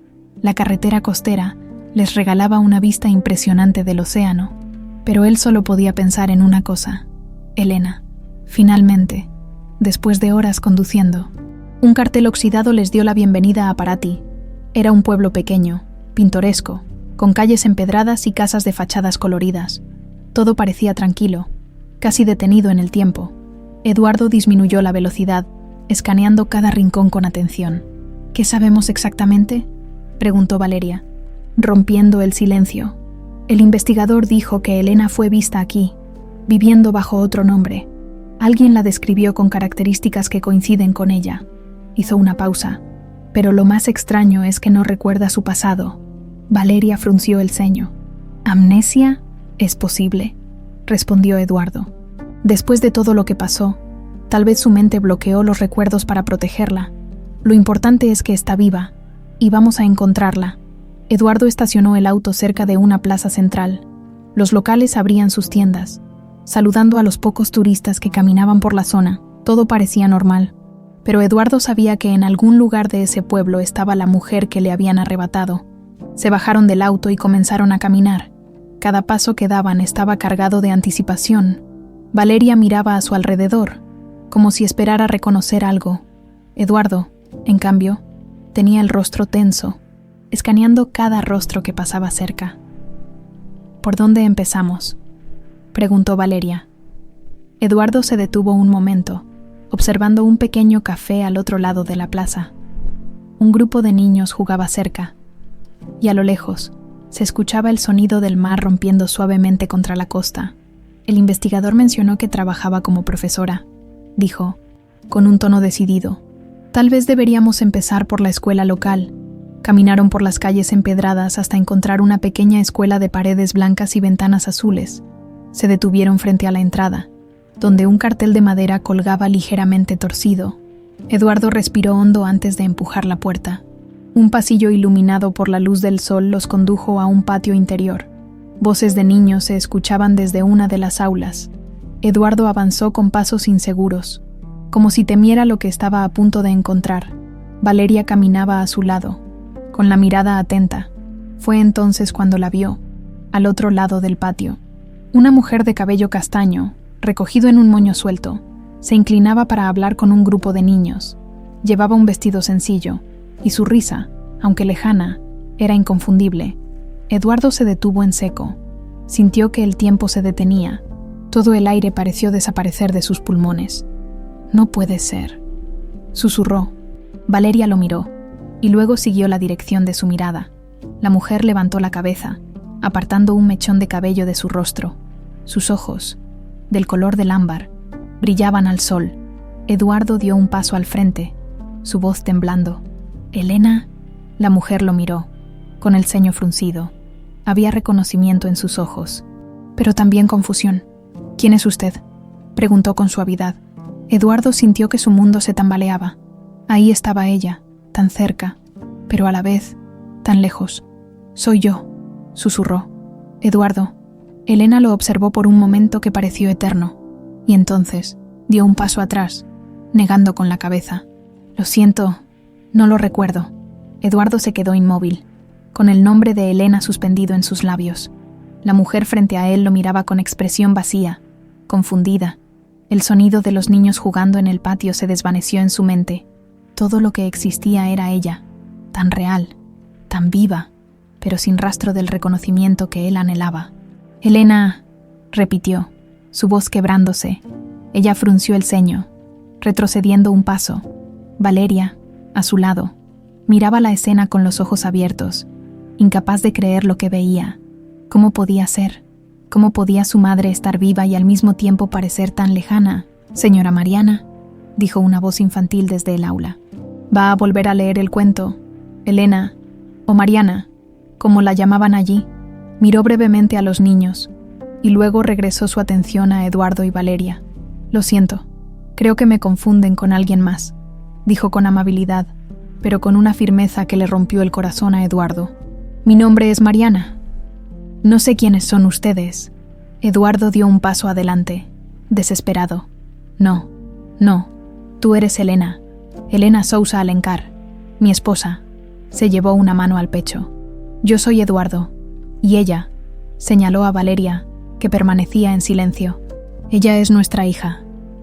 La carretera costera les regalaba una vista impresionante del océano, pero él solo podía pensar en una cosa: Elena. Finalmente, después de horas conduciendo, un cartel oxidado les dio la bienvenida a Paraty. Era un pueblo pequeño, pintoresco, con calles empedradas y casas de fachadas coloridas. Todo parecía tranquilo, casi detenido en el tiempo. Eduardo disminuyó la velocidad, escaneando cada rincón con atención. «¿Qué sabemos exactamente?», preguntó Valeria, rompiendo el silencio. «El investigador dijo que Elena fue vista aquí, viviendo bajo otro nombre. Alguien la describió con características que coinciden con ella». Hizo una pausa. «Pero lo más extraño es que no recuerda su pasado». Valeria frunció el ceño. «¿Amnesia? Es posible», respondió Eduardo. «Después de todo lo que pasó, tal vez su mente bloqueó los recuerdos para protegerla. Lo importante es que está viva, y vamos a encontrarla». Eduardo estacionó el auto cerca de una plaza central. Los locales abrían sus tiendas, saludando a los pocos turistas que caminaban por la zona. Todo parecía normal, pero Eduardo sabía que en algún lugar de ese pueblo estaba la mujer que le habían arrebatado. Se bajaron del auto y comenzaron a caminar. Cada paso que daban estaba cargado de anticipación. Valeria miraba a su alrededor, como si esperara reconocer algo. Eduardo, en cambio, tenía el rostro tenso, escaneando cada rostro que pasaba cerca. «¿Por dónde empezamos?», preguntó Valeria. Eduardo se detuvo un momento, observando un pequeño café al otro lado de la plaza. Un grupo de niños jugaba cerca, y a lo lejos se escuchaba el sonido del mar rompiendo suavemente contra la costa. «El investigador mencionó que trabajaba como profesora», dijo, con un tono decidido. «Tal vez deberíamos empezar por la escuela local». Caminaron por las calles empedradas hasta encontrar una pequeña escuela de paredes blancas y ventanas azules. Se detuvieron frente a la entrada, donde un cartel de madera colgaba ligeramente torcido. Eduardo respiró hondo antes de empujar la puerta. Un pasillo iluminado por la luz del sol los condujo a un patio interior. Voces de niños se escuchaban desde una de las aulas. Eduardo avanzó con pasos inseguros, como si temiera lo que estaba a punto de encontrar. Valeria caminaba a su lado, con la mirada atenta. Fue entonces cuando la vio, al otro lado del patio. Una mujer de cabello castaño, recogido en un moño suelto, se inclinaba para hablar con un grupo de niños. Llevaba un vestido sencillo, y su risa, aunque lejana, era inconfundible. Eduardo se detuvo en seco. Sintió que el tiempo se detenía, Todo el aire pareció desaparecer de sus pulmones. «No puede ser», susurró. Valeria lo miró, y luego siguió la dirección de su mirada. La mujer levantó la cabeza, apartando un mechón de cabello de su rostro. Sus ojos, del color del ámbar, brillaban al sol. Eduardo dio un paso al frente, su voz temblando. «¿Elena?» La mujer lo miró, con el ceño fruncido. Había reconocimiento en sus ojos, pero también confusión. «¿Quién es usted?», preguntó con suavidad. Eduardo sintió que su mundo se tambaleaba. Ahí estaba ella, tan cerca, pero a la vez, tan lejos. «Soy yo», susurró. «Eduardo». Elena lo observó por un momento que pareció eterno, y entonces dio un paso atrás, negando con la cabeza. «Lo siento, no lo recuerdo». Eduardo se quedó inmóvil, con el nombre de Elena suspendido en sus labios. La mujer frente a él lo miraba con expresión vacía, confundida. El sonido de los niños jugando en el patio se desvaneció en su mente. Todo lo que existía era ella, tan real, tan viva, pero sin rastro del reconocimiento que él anhelaba. «Elena», repitió, su voz quebrándose. Ella frunció el ceño, retrocediendo un paso. Valeria, a su lado, miraba la escena con los ojos abiertos, incapaz de creer lo que veía. ¿Cómo podía ser? ¿Cómo podía su madre estar viva y al mismo tiempo parecer tan lejana? «Señora Mariana», dijo una voz infantil desde el aula. «¿Va a volver a leer el cuento? Elena, o Mariana», como la llamaban allí. Miró brevemente a los niños, y luego regresó su atención a Eduardo y Valeria. «Lo siento, creo que me confunden con alguien más», dijo con amabilidad, pero con una firmeza que le rompió el corazón a Eduardo. «Mi nombre es Mariana. No sé quiénes son ustedes». Eduardo dio un paso adelante, desesperado. «No, no, tú eres Elena. Elena Sousa Alencar, mi esposa». Se llevó una mano al pecho. «Yo soy Eduardo. Y ella», señaló a Valeria, que permanecía en silencio. «Ella es nuestra hija».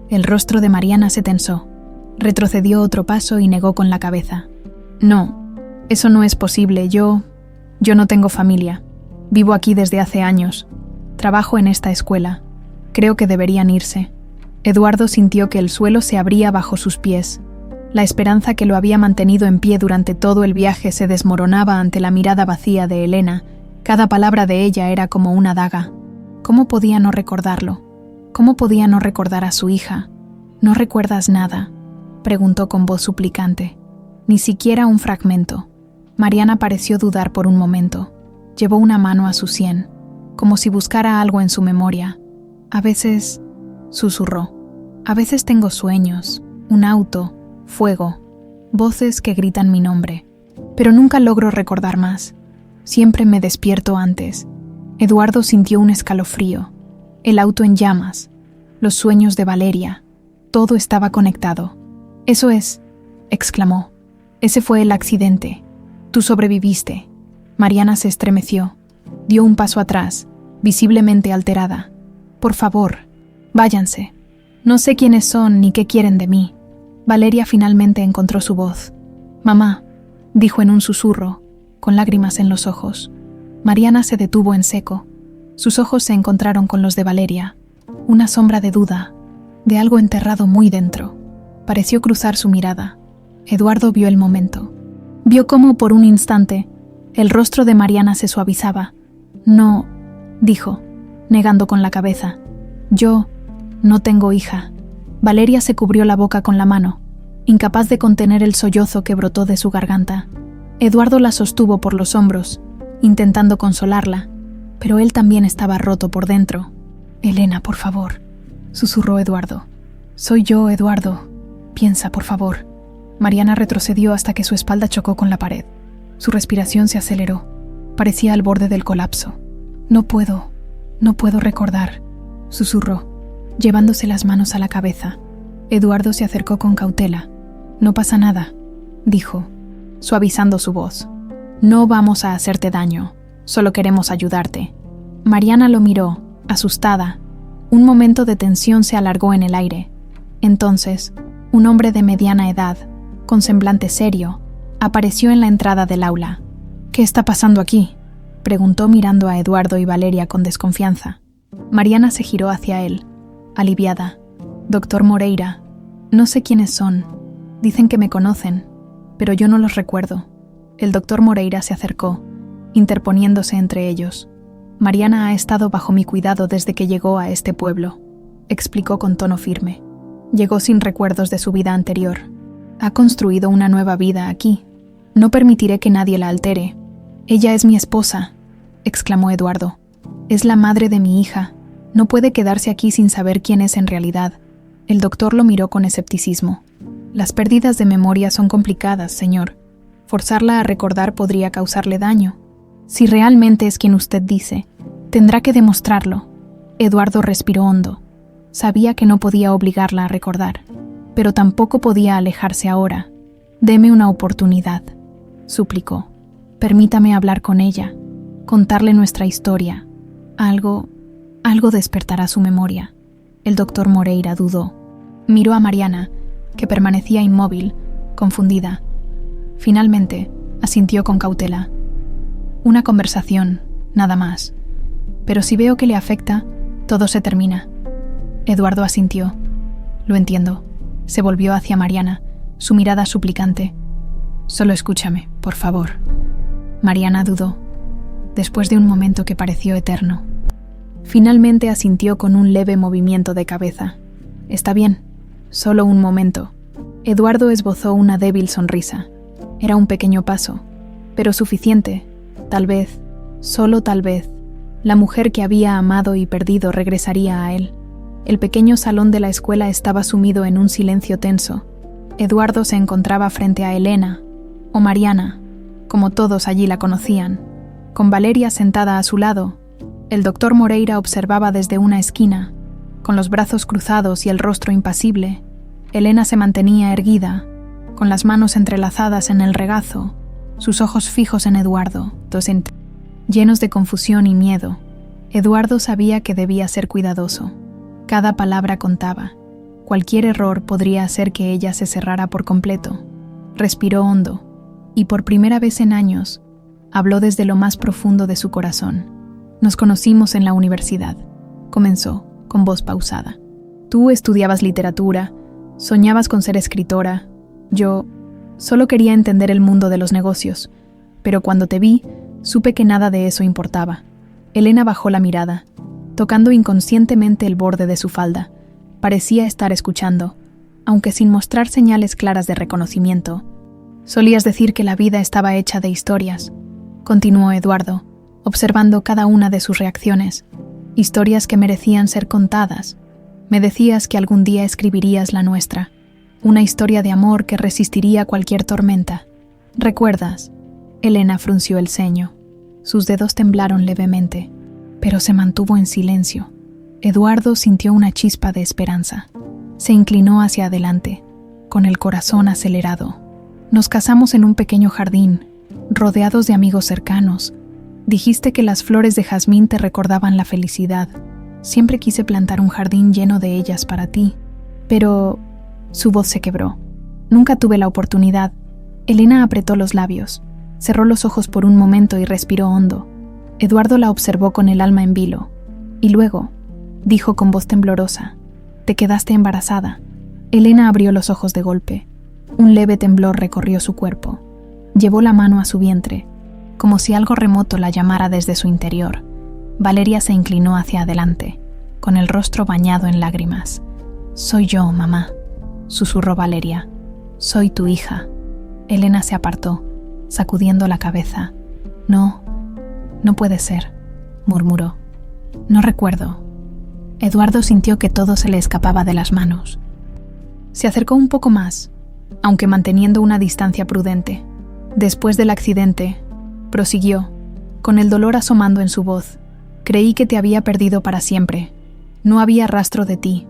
El rostro de Mariana se tensó. Retrocedió otro paso y negó con la cabeza. «No, eso no es posible. Yo no tengo familia. Vivo aquí desde hace años. Trabajo en esta escuela. Creo que deberían irse». Eduardo sintió que el suelo se abría bajo sus pies. La esperanza que lo había mantenido en pie durante todo el viaje se desmoronaba ante la mirada vacía de Elena. Cada palabra de ella era como una daga. ¿Cómo podía no recordarlo? ¿Cómo podía no recordar a su hija? «¿No recuerdas nada?», preguntó con voz suplicante. «Ni siquiera un fragmento». Mariana pareció dudar por un momento. Llevó una mano a su sien, como si buscara algo en su memoria. «A veces», susurró, «a veces tengo sueños, un auto, fuego, voces que gritan mi nombre, pero nunca logro recordar más. Siempre me despierto antes». Eduardo sintió un escalofrío. El auto en llamas, los sueños de Valeria, todo estaba conectado. «Eso es», exclamó. «Ese fue el accidente. Tú sobreviviste». Mariana se estremeció. Dio un paso atrás, visiblemente alterada. «Por favor, váyanse. No sé quiénes son ni qué quieren de mí». Valeria finalmente encontró su voz. «Mamá», dijo en un susurro, con lágrimas en los ojos. Mariana se detuvo en seco. Sus ojos se encontraron con los de Valeria. Una sombra de duda, de algo enterrado muy dentro, pareció cruzar su mirada. Eduardo vio el momento. Vio cómo, por un instante, el rostro de Mariana se suavizaba. «No», dijo, negando con la cabeza. «Yo no tengo hija». Valeria se cubrió la boca con la mano, incapaz de contener el sollozo que brotó de su garganta. Eduardo la sostuvo por los hombros, intentando consolarla, pero él también estaba roto por dentro. «Elena, por favor», susurró Eduardo. «Soy yo, Eduardo. Piensa, por favor». Mariana retrocedió hasta que su espalda chocó con la pared. Su respiración se aceleró. Parecía al borde del colapso. No puedo recordar», susurró, llevándose las manos a la cabeza. Eduardo se acercó con cautela. «No pasa nada», dijo, suavizando su voz. «No vamos a hacerte daño, solo queremos ayudarte». Mariana lo miró, asustada. Un momento de tensión se alargó en el aire. Entonces, un hombre de mediana edad, con semblante serio, apareció en la entrada del aula. «¿Qué está pasando aquí?», preguntó mirando a Eduardo y Valeria con desconfianza. Mariana se giró hacia él, aliviada. «Doctor Moreira, no sé quiénes son. Dicen que me conocen, pero yo no los recuerdo». El doctor Moreira se acercó, interponiéndose entre ellos. «Mariana ha estado bajo mi cuidado desde que llegó a este pueblo», explicó con tono firme. «Llegó sin recuerdos de su vida anterior. Ha construido una nueva vida aquí. No permitiré que nadie la altere. Ella es mi esposa», exclamó Eduardo. «Es la madre de mi hija. No puede quedarse aquí sin saber quién es en realidad». El doctor lo miró con escepticismo. «Las pérdidas de memoria son complicadas, señor. Forzarla a recordar podría causarle daño. Si realmente es quien usted dice, tendrá que demostrarlo». Eduardo respiró hondo. Sabía que no podía obligarla a recordar, pero tampoco podía alejarse ahora. «Deme una oportunidad», suplicó. «Permítame hablar con ella, contarle nuestra historia. Algo despertará su memoria». El doctor Moreira dudó. Miró a Mariana, que permanecía inmóvil, confundida. Finalmente, asintió con cautela. «Una conversación, nada más. Pero si veo que le afecta, todo se termina». Eduardo asintió. «Lo entiendo». Se volvió hacia Mariana, su mirada suplicante. «Solo escúchame, por favor». Mariana dudó, después de un momento que pareció eterno. Finalmente asintió con un leve movimiento de cabeza. «Está bien, solo un momento». Eduardo esbozó una débil sonrisa. Era un pequeño paso, pero suficiente. Tal vez, solo tal vez, la mujer que había amado y perdido regresaría a él. El pequeño salón de la escuela estaba sumido en un silencio tenso. Eduardo se encontraba frente a Elena, o Mariana, como todos allí la conocían, con Valeria sentada a su lado. El doctor Moreira observaba desde una esquina, con los brazos cruzados y el rostro impasible. Elena se mantenía erguida, con las manos entrelazadas en el regazo, sus ojos fijos en Eduardo, llenos de confusión y miedo. Eduardo sabía que debía ser cuidadoso. Cada palabra contaba. Cualquier error podría hacer que ella se cerrara por completo. Respiró hondo, y por primera vez en años, habló desde lo más profundo de su corazón. «Nos conocimos en la universidad», comenzó, con voz pausada. «Tú estudiabas literatura, soñabas con ser escritora. Yo solo quería entender el mundo de los negocios, pero cuando te vi, supe que nada de eso importaba». Elena bajó la mirada, tocando inconscientemente el borde de su falda. Parecía estar escuchando, aunque sin mostrar señales claras de reconocimiento. «Solías decir que la vida estaba hecha de historias», continuó Eduardo, observando cada una de sus reacciones. «Historias que merecían ser contadas. Me decías que algún día escribirías la nuestra, una historia de amor que resistiría cualquier tormenta. ¿Recuerdas?» Elena frunció el ceño. Sus dedos temblaron levemente, pero se mantuvo en silencio. Eduardo sintió una chispa de esperanza. Se inclinó hacia adelante, con el corazón acelerado. «Nos casamos en un pequeño jardín, rodeados de amigos cercanos. Dijiste que las flores de jazmín te recordaban la felicidad. Siempre quise plantar un jardín lleno de ellas para ti. Pero...» Su voz se quebró. «Nunca tuve la oportunidad». Elena apretó los labios, cerró los ojos por un momento y respiró hondo. Eduardo la observó con el alma en vilo. Y luego, dijo con voz temblorosa, «Te quedaste embarazada». Elena abrió los ojos de golpe. Un leve temblor recorrió su cuerpo. Llevó la mano a su vientre, como si algo remoto la llamara desde su interior. Valeria se inclinó hacia adelante, con el rostro bañado en lágrimas. «Soy yo, mamá», susurró Valeria. «Soy tu hija». Elena se apartó, sacudiendo la cabeza. No puede ser», murmuró. «No recuerdo». Eduardo sintió que todo se le escapaba de las manos. Se acercó un poco más, aunque manteniendo una distancia prudente. «Después del accidente», prosiguió, con el dolor asomando en su voz, «creí que te había perdido para siempre. No había rastro de ti,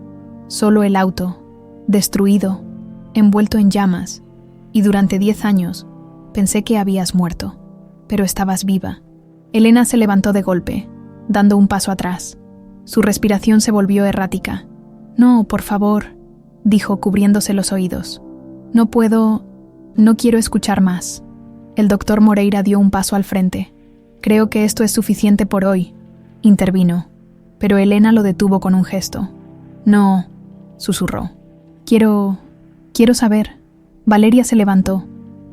solo el auto, destruido, envuelto en llamas, y durante 10 años pensé que habías muerto, pero estabas viva». Elena se levantó de golpe, dando un paso atrás. Su respiración se volvió errática. «No, por favor», dijo cubriéndose los oídos. «No quiero escuchar más». El doctor Moreira dio un paso al frente. «Creo que esto es suficiente por hoy», intervino. pero Elena lo detuvo con un gesto. No, susurró. Quiero saber. Valeria se levantó,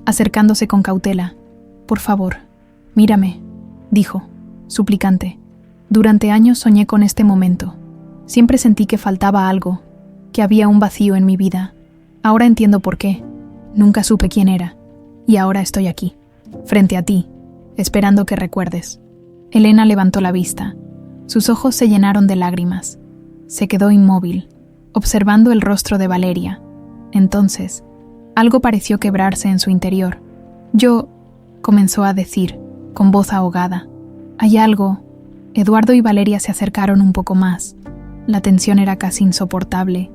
acercándose con cautela. Por favor, mírame, dijo, suplicante. Durante años soñé con este momento. Siempre sentí que faltaba algo, que había un vacío en mi vida. Ahora entiendo por qué. Nunca supe quién era. Y ahora estoy aquí, frente a ti, esperando que recuerdes. Elena levantó la vista. Sus ojos se llenaron de lágrimas. Se quedó inmóvil, observando el rostro de Valeria. Entonces, algo pareció quebrarse en su interior. Yo, comenzó a decir, con voz ahogada. Hay algo. Eduardo y Valeria se acercaron un poco más. La tensión era casi insoportable.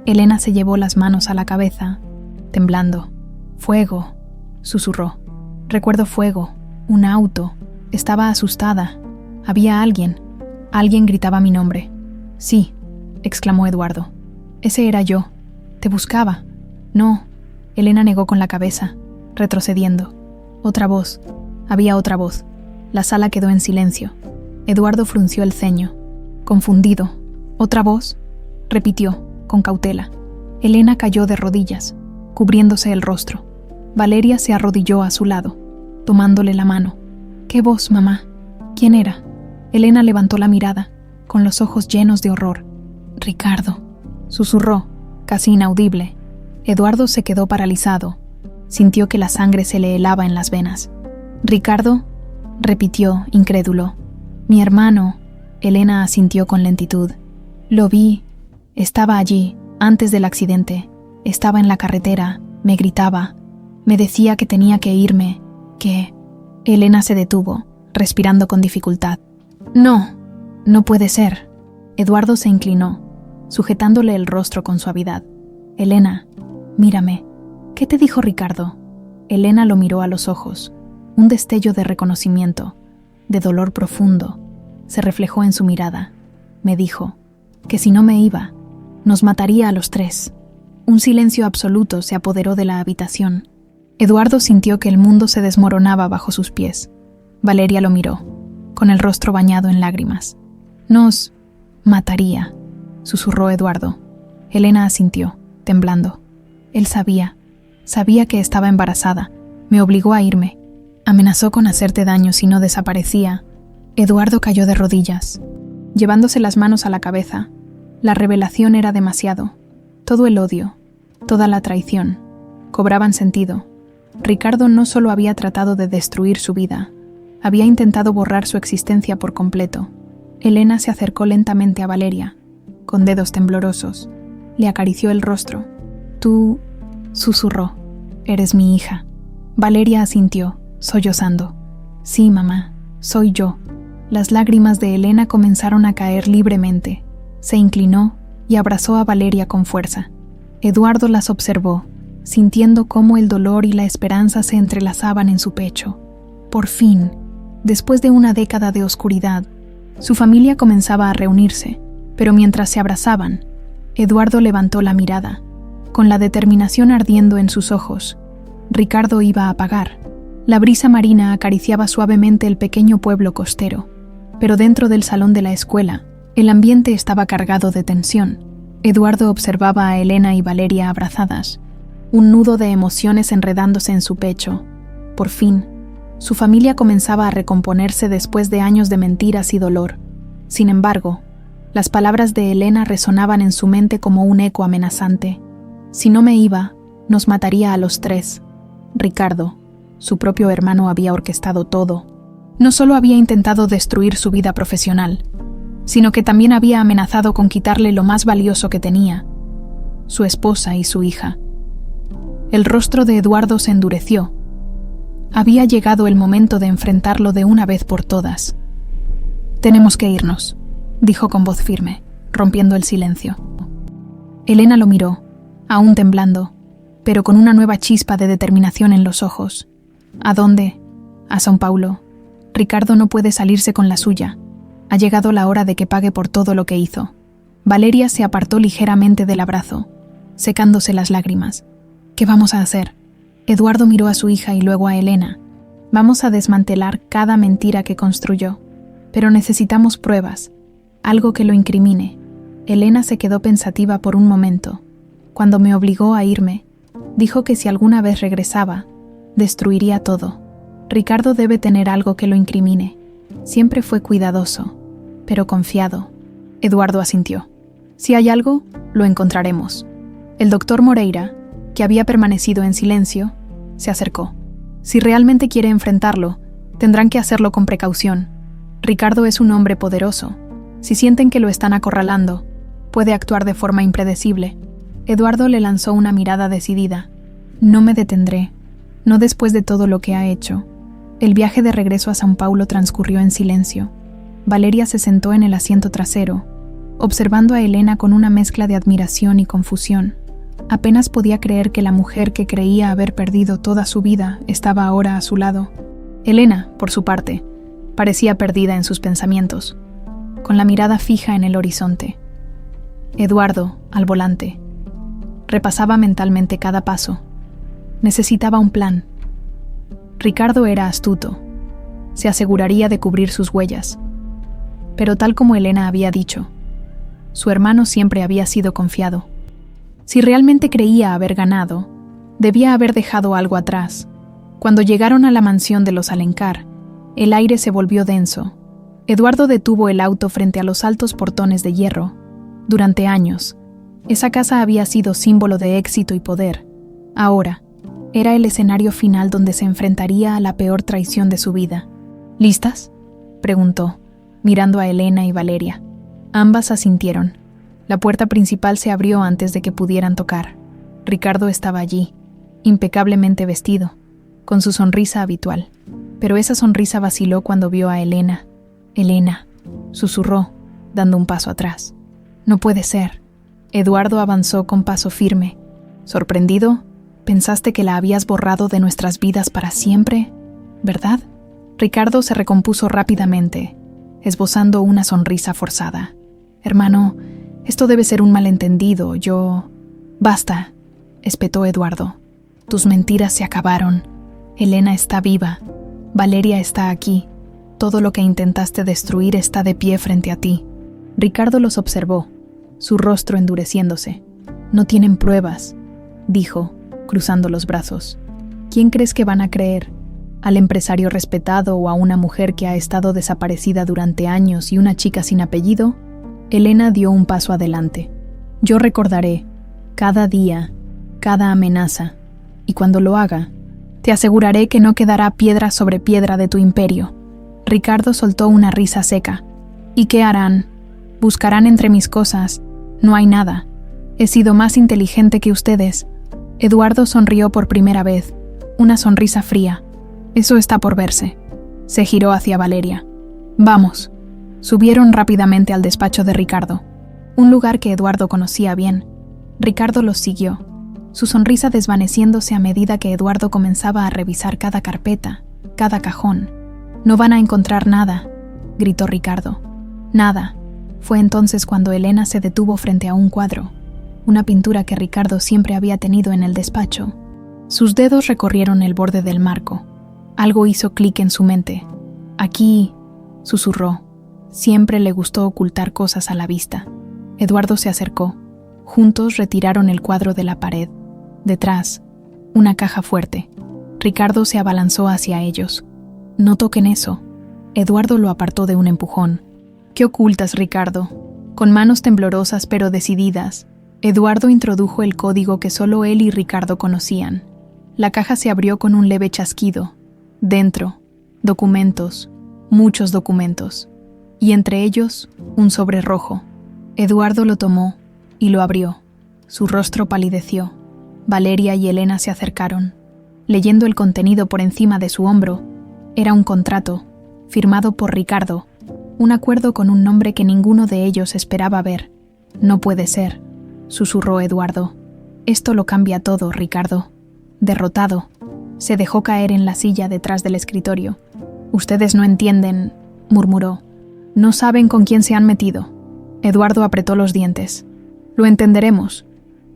Elena se llevó las manos a la cabeza, temblando. Fuego, susurró. Recuerdo fuego, un auto. Estaba asustada. Había alguien. Alguien gritaba mi nombre. Sí, exclamó Eduardo. Ese era yo. Te buscaba. No. Elena negó con la cabeza, retrocediendo. Otra voz. Había otra voz. La sala quedó en silencio. Eduardo frunció el ceño. Confundido. ¿Otra voz? Repitió, con cautela. Elena cayó de rodillas, cubriéndose el rostro. Valeria se arrodilló a su lado, tomándole la mano. ¿Qué voz, mamá? ¿Quién era? Elena levantó la mirada, con los ojos llenos de horror. Ricardo, susurró, casi inaudible. Eduardo se quedó paralizado. Sintió que la sangre se le helaba en las venas. ¿Ricardo? Repitió, incrédulo. Mi hermano. Elena asintió con lentitud. Lo vi. Estaba allí, antes del accidente. Estaba en la carretera. Me gritaba. Me decía que tenía que irme. Que... Elena se detuvo, respirando con dificultad. No, no puede ser. Eduardo se inclinó, sujetándole el rostro con suavidad. Elena, mírame. ¿Qué te dijo Ricardo? Elena lo miró a los ojos. Un destello de reconocimiento, de dolor profundo, se reflejó en su mirada. Me dijo que si no me iba, nos mataría a los tres. Un silencio absoluto se apoderó de la habitación. Eduardo sintió que el mundo se desmoronaba bajo sus pies. Valeria lo miró, con el rostro bañado en lágrimas. Nos mataría, susurró Eduardo. Elena asintió, temblando. Él sabía que estaba embarazada. Me obligó a irme. Amenazó con hacerte daño si no desaparecía. Eduardo cayó de rodillas, llevándose las manos a la cabeza. La revelación era demasiado. Todo el odio, toda la traición, cobraban sentido. Ricardo no solo había tratado de destruir su vida, había intentado borrar su existencia por completo. Elena se acercó lentamente a Valeria, con dedos temblorosos. Le acarició el rostro. Tú, susurró, eres mi hija. Valeria asintió, sollozando. Sí, mamá, soy yo. Las lágrimas de Elena comenzaron a caer libremente. Se inclinó y abrazó a Valeria con fuerza. Eduardo las observó, sintiendo cómo el dolor y la esperanza se entrelazaban en su pecho. Por fin, después de una década de oscuridad, su familia comenzaba a reunirse, pero mientras se abrazaban, Eduardo levantó la mirada, con la determinación ardiendo en sus ojos. Ricardo iba a pagar. La brisa marina acariciaba suavemente el pequeño pueblo costero, pero dentro del salón de la escuela, el ambiente estaba cargado de tensión. Eduardo observaba a Elena y Valeria abrazadas, un nudo de emociones enredándose en su pecho. Por fin, su familia comenzaba a recomponerse después de años de mentiras y dolor. Sin embargo, las palabras de Elena resonaban en su mente como un eco amenazante. Si no me iba, nos mataría a los tres. Ricardo, su propio hermano, había orquestado todo. No solo había intentado destruir su vida profesional, sino que también había amenazado con quitarle lo más valioso que tenía, su esposa y su hija. El rostro de Eduardo se endureció. Había llegado el momento de enfrentarlo de una vez por todas. Tenemos que irnos, dijo con voz firme, rompiendo el silencio. Elena lo miró, aún temblando, pero con una nueva chispa de determinación en los ojos. ¿A dónde? A São Paulo. Ricardo no puede salirse con la suya. Ha llegado la hora de que pague por todo lo que hizo. Valeria se apartó ligeramente del abrazo, secándose las lágrimas. ¿Qué vamos a hacer? Eduardo miró a su hija y luego a Elena. Vamos a desmantelar cada mentira que construyó, pero necesitamos pruebas. Algo que lo incrimine. Elena se quedó pensativa por un momento. Cuando me obligó a irme, dijo que si alguna vez regresaba, destruiría todo. Ricardo debe tener algo que lo incrimine. Siempre fue cuidadoso, pero confiado. Eduardo asintió. Si hay algo, lo encontraremos. El doctor Moreira, que había permanecido en silencio, se acercó. Si realmente quiere enfrentarlo, tendrán que hacerlo con precaución. Ricardo es un hombre poderoso. Si sienten que lo están acorralando, puede actuar de forma impredecible. Eduardo le lanzó una mirada decidida. No me detendré, no después de todo lo que ha hecho. El viaje de regreso a São Paulo transcurrió en silencio. Valeria se sentó en el asiento trasero, observando a Elena con una mezcla de admiración y confusión. Apenas podía creer que la mujer que creía haber perdido toda su vida estaba ahora a su lado. Elena, por su parte, parecía perdida en sus pensamientos, con la mirada fija en el horizonte. Eduardo, al volante, repasaba mentalmente cada paso. Necesitaba un plan. Ricardo era astuto. Se aseguraría de cubrir sus huellas. Pero tal como Elena había dicho, su hermano siempre había sido confiado. Si realmente creía haber ganado, debía haber dejado algo atrás. Cuando llegaron a la mansión de los Alencar, el aire se volvió denso. Eduardo detuvo el auto frente a los altos portones de hierro. Durante años, esa casa había sido símbolo de éxito y poder. Ahora, era el escenario final donde se enfrentaría a la peor traición de su vida. ¿Listas?, preguntó, mirando a Elena y Valeria. Ambas asintieron. La puerta principal se abrió antes de que pudieran tocar. Ricardo estaba allí, impecablemente vestido, con su sonrisa habitual. Pero esa sonrisa vaciló cuando vio a Elena. «Elena», susurró, dando un paso atrás. «No puede ser». Eduardo avanzó con paso firme. Sorprendido, «Pensaste que la habías borrado de nuestras vidas para siempre, ¿verdad?». Ricardo se recompuso rápidamente, esbozando una sonrisa forzada. «Hermano, esto debe ser un malentendido, yo...». «Basta», espetó Eduardo. «Tus mentiras se acabaron. Elena está viva. Valeria está aquí. Todo lo que intentaste destruir está de pie frente a ti». Ricardo los observó, su rostro endureciéndose. «No tienen pruebas», dijo, cruzando los brazos. «¿Quién crees que van a creer? ¿Al empresario respetado o a una mujer que ha estado desaparecida durante años y una chica sin apellido?». Elena dio un paso adelante. «Yo recordaré, cada día, cada amenaza, y cuando lo haga, te aseguraré que no quedará piedra sobre piedra de tu imperio». Ricardo soltó una risa seca. «¿Y qué harán? Buscarán entre mis cosas. No hay nada. He sido más inteligente que ustedes». Eduardo sonrió por primera vez, una sonrisa fría. «Eso está por verse». Se giró hacia Valeria. «Vamos». Subieron rápidamente al despacho de Ricardo, un lugar que Eduardo conocía bien. Ricardo los siguió, su sonrisa desvaneciéndose a medida que Eduardo comenzaba a revisar cada carpeta, cada cajón. «No van a encontrar nada», gritó Ricardo. «Nada». Fue entonces cuando Elena se detuvo frente a un cuadro, una pintura que Ricardo siempre había tenido en el despacho. Sus dedos recorrieron el borde del marco. Algo hizo clic en su mente. «Aquí», susurró. Siempre le gustó ocultar cosas a la vista. Eduardo se acercó. Juntos retiraron el cuadro de la pared. Detrás, una caja fuerte. Ricardo se abalanzó hacia ellos. «No toquen eso». Eduardo lo apartó de un empujón. «¿Qué ocultas, Ricardo?». Con manos temblorosas pero decididas, Eduardo introdujo el código que solo él y Ricardo conocían. La caja se abrió con un leve chasquido. Dentro, documentos, muchos documentos. Y entre ellos, un sobre rojo. Eduardo lo tomó y lo abrió. Su rostro palideció. Valeria y Elena se acercaron. Leyendo el contenido por encima de su hombro, era un contrato, firmado por Ricardo, un acuerdo con un nombre que ninguno de ellos esperaba ver. «No puede ser», susurró Eduardo. «Esto lo cambia todo, Ricardo». Derrotado, se dejó caer en la silla detrás del escritorio. «Ustedes no entienden», murmuró. «No saben con quién se han metido». Eduardo apretó los dientes. «Lo entenderemos,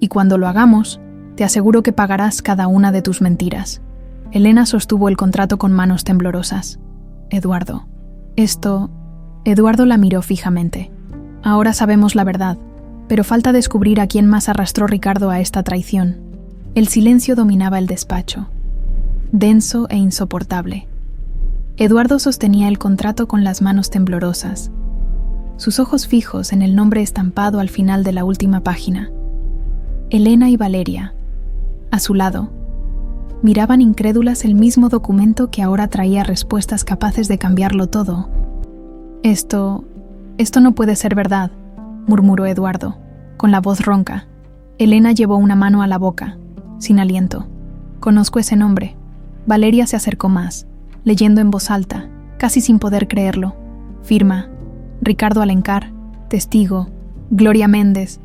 y cuando lo hagamos, te aseguro que pagarás cada una de tus mentiras». Elena sostuvo el contrato con manos temblorosas. «Eduardo, esto...». Eduardo la miró fijamente. Ahora sabemos la verdad, pero falta descubrir a quién más arrastró Ricardo a esta traición. El silencio dominaba el despacho, denso e insoportable. Eduardo sostenía el contrato con las manos temblorosas, sus ojos fijos en el nombre estampado al final de la última página. Elena y Valeria, a su lado, miraban incrédulas el mismo documento que ahora traía respuestas capaces de cambiarlo todo. Esto no puede ser verdad, murmuró Eduardo, con la voz ronca. Elena llevó una mano a la boca, sin aliento. Conozco ese nombre. Valeria se acercó más, leyendo en voz alta, casi sin poder creerlo. Firma: Ricardo Alencar, testigo, Gloria Méndez.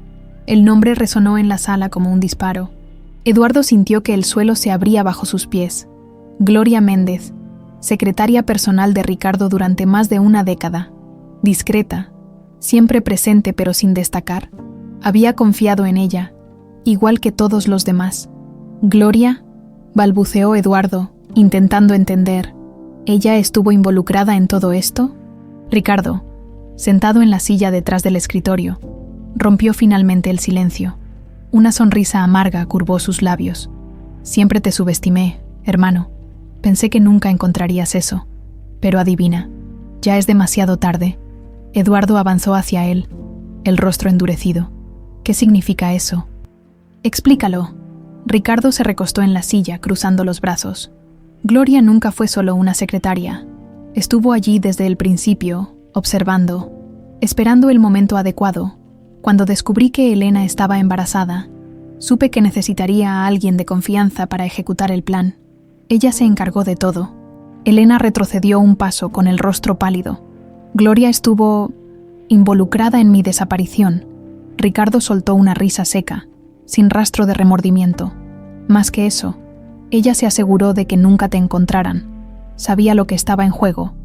El nombre resonó en la sala como un disparo. Eduardo sintió que el suelo se abría bajo sus pies. Gloria Méndez, secretaria personal de Ricardo durante más de una década. Discreta, siempre presente pero sin destacar. Había confiado en ella, igual que todos los demás. ¿Gloria?, balbuceó Eduardo, intentando entender. ¿Ella estuvo involucrada en todo esto? Ricardo, sentado en la silla detrás del escritorio, rompió finalmente el silencio. Una sonrisa amarga curvó sus labios. Siempre te subestimé, hermano. Pensé que nunca encontrarías eso. Pero adivina, ya es demasiado tarde. Eduardo avanzó hacia él, el rostro endurecido. ¿Qué significa eso? Explícalo. Ricardo se recostó en la silla, cruzando los brazos. Gloria nunca fue solo una secretaria. Estuvo allí desde el principio, observando, esperando el momento adecuado. Cuando descubrí que Elena estaba embarazada, supe que necesitaría a alguien de confianza para ejecutar el plan. Ella se encargó de todo. Elena retrocedió un paso con el rostro pálido. Gloria estuvo involucrada en mi desaparición. Ricardo soltó una risa seca, sin rastro de remordimiento. Más que eso, ella se aseguró de que nunca te encontraran. Sabía lo que estaba en juego,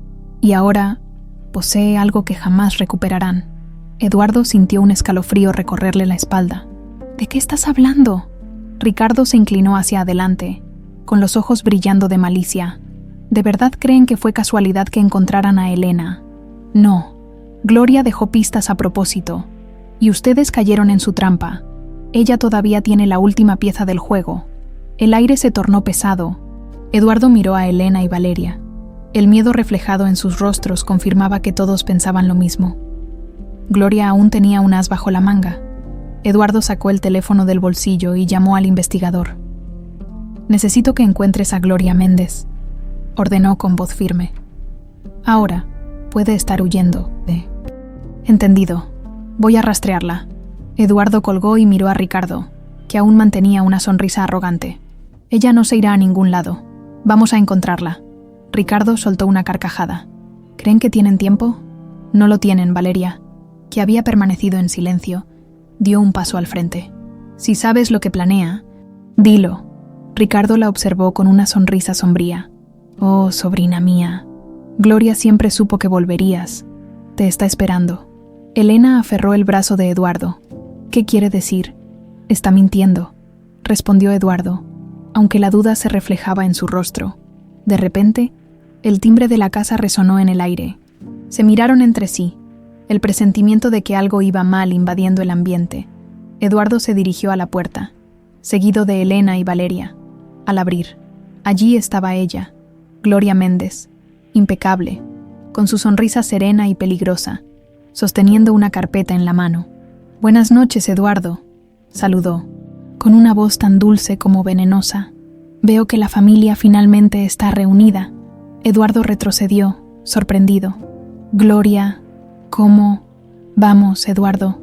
y ahora posee algo que jamás recuperarán. Eduardo sintió un escalofrío recorrerle la espalda. ¿De qué estás hablando? Ricardo se inclinó hacia adelante, con los ojos brillando de malicia. ¿De verdad creen que fue casualidad que encontraran a Elena? No. Gloria dejó pistas a propósito, y ustedes cayeron en su trampa. Ella todavía tiene la última pieza del juego. El aire se tornó pesado. Eduardo miró a Elena y Valeria. El miedo reflejado en sus rostros confirmaba que todos pensaban lo mismo. Gloria aún tenía un as bajo la manga. Eduardo sacó el teléfono del bolsillo y llamó al investigador. «Necesito que encuentres a Gloria Méndez», ordenó con voz firme. «Ahora, puede estar huyendo de...» «Entendido. Voy a rastrearla». Eduardo colgó y miró a Ricardo, que aún mantenía una sonrisa arrogante. «Ella no se irá a ningún lado. Vamos a encontrarla». Ricardo soltó una carcajada. «¿Creen que tienen tiempo?» «No lo tienen, Valeria», que había permanecido en silencio, dio un paso al frente. «Si sabes lo que planea, dilo». Ricardo la observó con una sonrisa sombría. «Oh, sobrina mía, Gloria siempre supo que volverías. Te está esperando». Elena aferró el brazo de Eduardo. «¿Qué quiere decir?» «Está mintiendo», respondió Eduardo, aunque la duda se reflejaba en su rostro. De repente, el timbre de la casa resonó en el aire. Se miraron entre sí, el presentimiento de que algo iba mal invadiendo el ambiente. Eduardo se dirigió a la puerta, seguido de Elena y Valeria. Al abrir, allí estaba ella, Gloria Méndez, impecable, con su sonrisa serena y peligrosa, sosteniendo una carpeta en la mano. «Buenas noches, Eduardo», saludó, con una voz tan dulce como venenosa. «Veo que la familia finalmente está reunida». Eduardo retrocedió, sorprendido. «Gloria, ¿cómo?» «Vamos, Eduardo.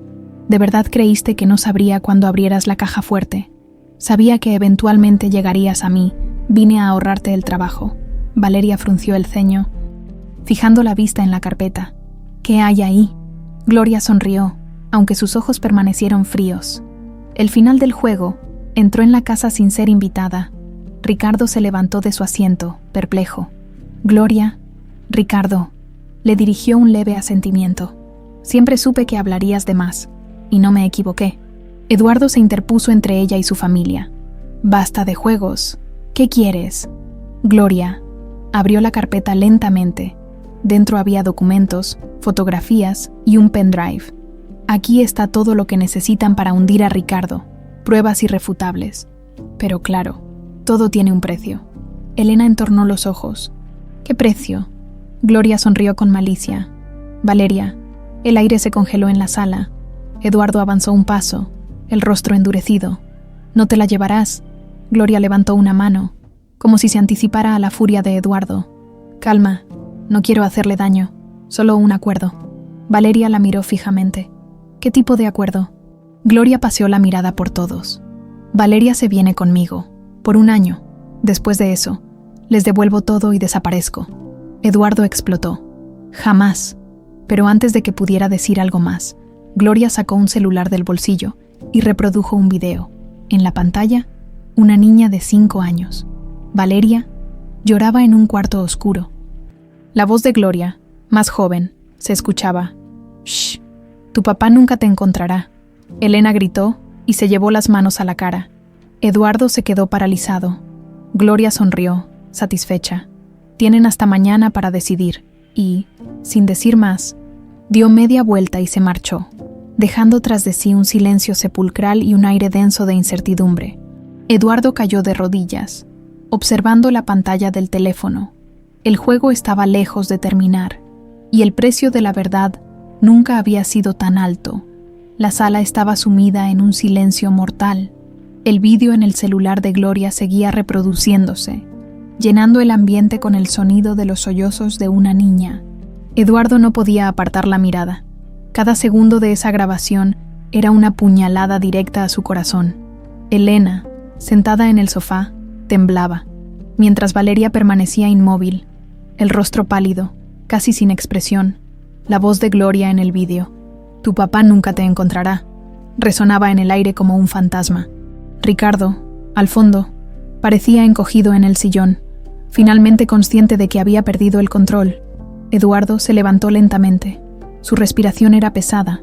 ¿De verdad creíste que no sabría cuando abrieras la caja fuerte? Sabía que eventualmente llegarías a mí. Vine a ahorrarte el trabajo». Valeria frunció el ceño, fijando la vista en la carpeta. «¿Qué hay ahí?» Gloria sonrió, aunque sus ojos permanecieron fríos. El final del juego, entró en la casa sin ser invitada. Ricardo se levantó de su asiento, perplejo. «Gloria, Ricardo», le dirigió un leve asentimiento. «Siempre supe que hablarías de más, y no me equivoqué». Eduardo se interpuso entre ella y su familia. «Basta de juegos. ¿Qué quieres?» Gloria abrió la carpeta lentamente. Dentro había documentos, fotografías y un pendrive. Aquí está todo lo que necesitan para hundir a Ricardo, pruebas irrefutables. Pero claro, todo tiene un precio. Elena entornó los ojos. ¿Qué precio? Gloria sonrió con malicia. Valeria, el aire se congeló en la sala. Eduardo avanzó un paso, el rostro endurecido. ¿No te la llevarás? Gloria levantó una mano, como si se anticipara a la furia de Eduardo. Calma, no quiero hacerle daño, solo un acuerdo. Valeria la miró fijamente. ¿Qué tipo de acuerdo? Gloria paseó la mirada por todos. Valeria se viene conmigo, por 1 año. Después de eso, les devuelvo todo y desaparezco. Eduardo explotó. Jamás. Pero antes de que pudiera decir algo más, Gloria sacó un celular del bolsillo y reprodujo un video. En la pantalla, una niña de 5 años. Valeria lloraba en un cuarto oscuro. La voz de Gloria, más joven, se escuchaba. «Shh, tu papá nunca te encontrará». Elena gritó y se llevó las manos a la cara. Eduardo se quedó paralizado. Gloria sonrió, satisfecha. Tienen hasta mañana para decidir. Y, sin decir más, dio media vuelta y se marchó, dejando tras de sí un silencio sepulcral y un aire denso de incertidumbre. Eduardo cayó de rodillas, observando la pantalla del teléfono. El juego estaba lejos de terminar, y el precio de la verdad nunca había sido tan alto. La sala estaba sumida en un silencio mortal. El vídeo en el celular de Gloria seguía reproduciéndose, llenando el ambiente con el sonido de los sollozos de una niña. Eduardo no podía apartar la mirada. Cada segundo de esa grabación era una puñalada directa a su corazón. Elena, sentada en el sofá, temblaba, mientras Valeria permanecía inmóvil, el rostro pálido, casi sin expresión, la voz de Gloria en el vídeo. «Tu papá nunca te encontrará», resonaba en el aire como un fantasma. Ricardo, al fondo, parecía encogido en el sillón, finalmente consciente de que había perdido el control. Eduardo se levantó lentamente. Su respiración era pesada,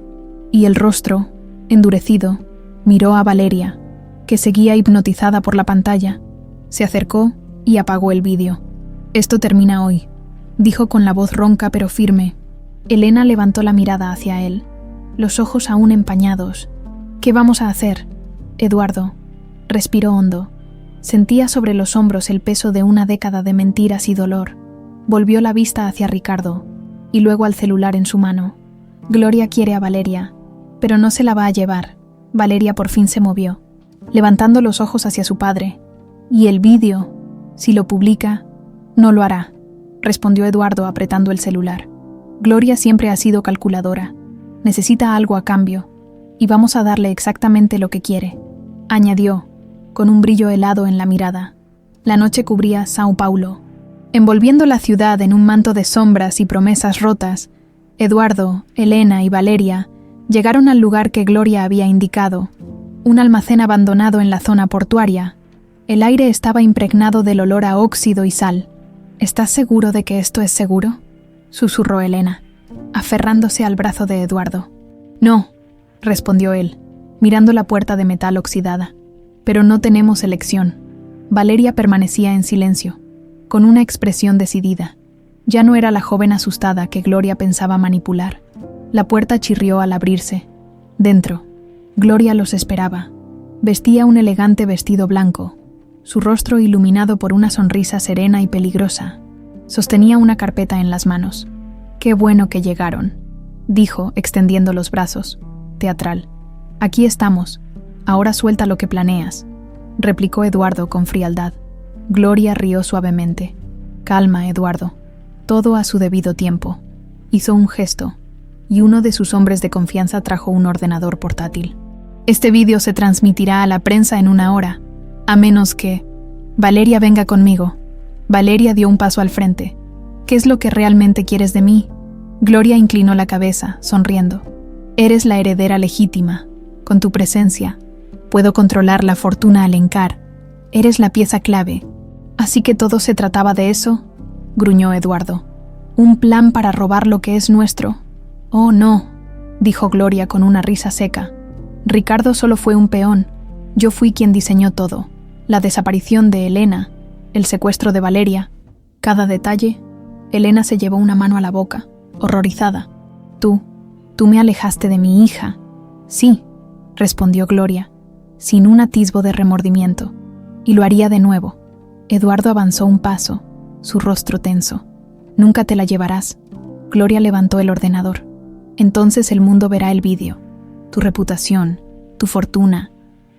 y el rostro, endurecido, miró a Valeria, que seguía hipnotizada por la pantalla. Se acercó y apagó el vídeo. «Esto termina hoy», dijo con la voz ronca pero firme. Elena levantó la mirada hacia él, los ojos aún empañados. «¿Qué vamos a hacer?» Eduardo respiró hondo. Sentía sobre los hombros el peso de una década de mentiras y dolor. Volvió la vista hacia Ricardo, y luego al celular en su mano. Gloria quiere a Valeria, pero no se la va a llevar. Valeria por fin se movió, levantando los ojos hacia su padre. «Y el vídeo, si lo publica, no lo hará», respondió Eduardo apretando el celular. «Gloria siempre ha sido calculadora. Necesita algo a cambio, y vamos a darle exactamente lo que quiere», añadió, con un brillo helado en la mirada. La noche cubría São Paulo, envolviendo la ciudad en un manto de sombras y promesas rotas. Eduardo, Elena y Valeria llegaron al lugar que Gloria había indicado, un almacén abandonado en la zona portuaria. El aire estaba impregnado del olor a óxido y sal. «¿Estás seguro de que esto es seguro?», susurró Elena, aferrándose al brazo de Eduardo. «No», respondió él, mirando la puerta de metal oxidada. «Pero no tenemos elección». Valeria permanecía en silencio, con una expresión decidida. Ya no era la joven asustada que Gloria pensaba manipular. La puerta chirrió al abrirse. Dentro, Gloria los esperaba. Vestía un elegante vestido blanco, su rostro iluminado por una sonrisa serena y peligrosa. Sostenía una carpeta en las manos. «Qué bueno que llegaron», dijo, extendiendo los brazos. Teatral. «Aquí estamos. Ahora suelta lo que planeas», replicó Eduardo con frialdad. Gloria rió suavemente. «Calma, Eduardo. Todo a su debido tiempo». Hizo un gesto, y uno de sus hombres de confianza trajo un ordenador portátil. «Este vídeo se transmitirá a la prensa en 1 hora, a menos que... Valeria, venga conmigo». Valeria dio un paso al frente. «¿Qué es lo que realmente quieres de mí?». Gloria inclinó la cabeza, sonriendo. «Eres la heredera legítima. Con tu presencia, puedo controlar la fortuna Alencar. Eres la pieza clave». «¿Así que todo se trataba de eso?», gruñó Eduardo. «¿Un plan para robar lo que es nuestro?». «Oh, no», dijo Gloria con una risa seca. «Ricardo solo fue un peón. Yo fui quien diseñó todo. La desaparición de Elena, el secuestro de Valeria, cada detalle». Elena se llevó una mano a la boca, horrorizada. Tú me alejaste de mi hija», Sí, respondió Gloria, sin un atisbo de remordimiento, y lo haría de nuevo. Eduardo avanzó un paso, su rostro tenso. Nunca te la llevarás. Gloria levantó el ordenador. Entonces el mundo verá el vídeo. Tu reputación, tu fortuna,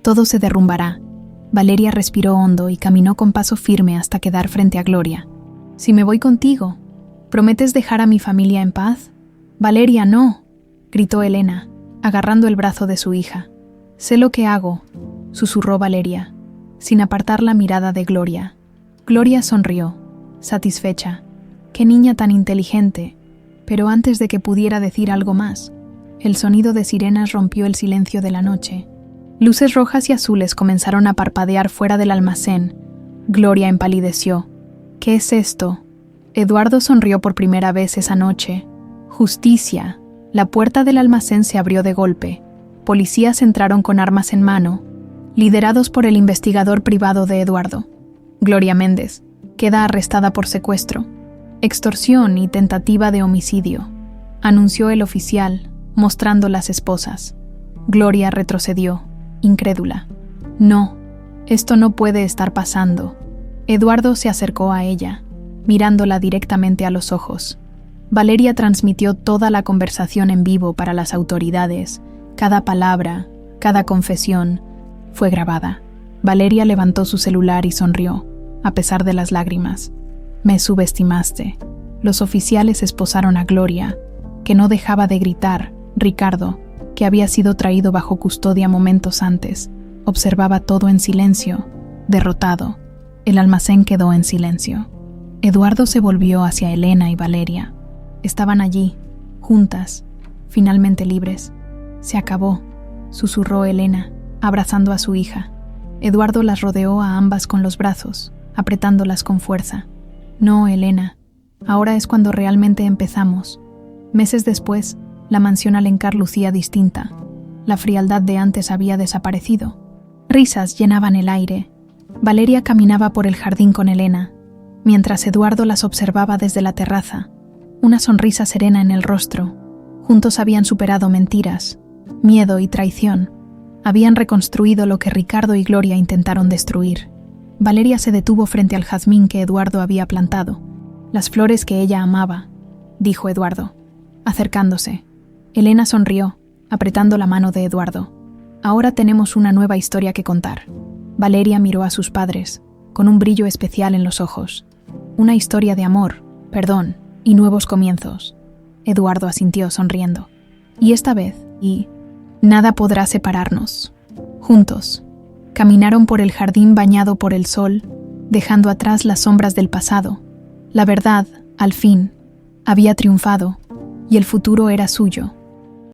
todo se derrumbará. Valeria respiró hondo y caminó con paso firme hasta quedar frente a Gloria. Si me voy contigo, ¿prometes dejar a mi familia en paz? Valeria, no, gritó Elena, agarrando el brazo de su hija. Sé lo que hago, susurró Valeria, sin apartar la mirada de Gloria. Gloria sonrió, satisfecha. Qué niña tan inteligente. Pero antes de que pudiera decir algo más, el sonido de sirenas rompió el silencio de la noche. Luces rojas y azules comenzaron a parpadear fuera del almacén. Gloria empalideció. ¿Qué es esto? Eduardo sonrió por primera vez esa noche. Justicia. La puerta del almacén se abrió de golpe. Policías entraron con armas en mano, liderados por el investigador privado de Eduardo. Gloria Méndez queda arrestada por secuestro, extorsión y tentativa de homicidio, anunció el oficial, mostrando las esposas. Gloria retrocedió, incrédula. No, esto no puede estar pasando. Eduardo se acercó a ella, mirándola directamente a los ojos. Valeria transmitió toda la conversación en vivo para las autoridades. Cada palabra, cada confesión, fue grabada. Valeria levantó su celular y sonrió, a pesar de las lágrimas. Me subestimaste. Los oficiales esposaron a Gloria, que no dejaba de gritar. Ricardo, que había sido traído bajo custodia momentos antes, observaba todo en silencio, derrotado. El almacén quedó en silencio. Eduardo se volvió hacia Elena y Valeria. Estaban allí, juntas, finalmente libres. Se acabó, susurró Elena, abrazando a su hija. Eduardo las rodeó a ambas con los brazos, apretándolas con fuerza. No, Elena, ahora es cuando realmente empezamos. Meses después, la mansión Alencar lucía distinta. La frialdad de antes había desaparecido. Risas llenaban el aire. Valeria caminaba por el jardín con Elena, mientras Eduardo las observaba desde la terraza, una sonrisa serena en el rostro. Juntos habían superado mentiras, miedo y traición. Habían reconstruido lo que Ricardo y Gloria intentaron destruir. Valeria se detuvo frente al jazmín que Eduardo había plantado. Las flores que ella amaba, dijo Eduardo, acercándose. Elena sonrió, apretando la mano de Eduardo. Ahora tenemos una nueva historia que contar. Valeria miró a sus padres, con un brillo especial en los ojos. Una historia de amor, perdón y nuevos comienzos. Eduardo asintió sonriendo. Y esta vez, nada podrá separarnos. Juntos, caminaron por el jardín bañado por el sol, dejando atrás las sombras del pasado. La verdad, al fin, había triunfado, y el futuro era suyo.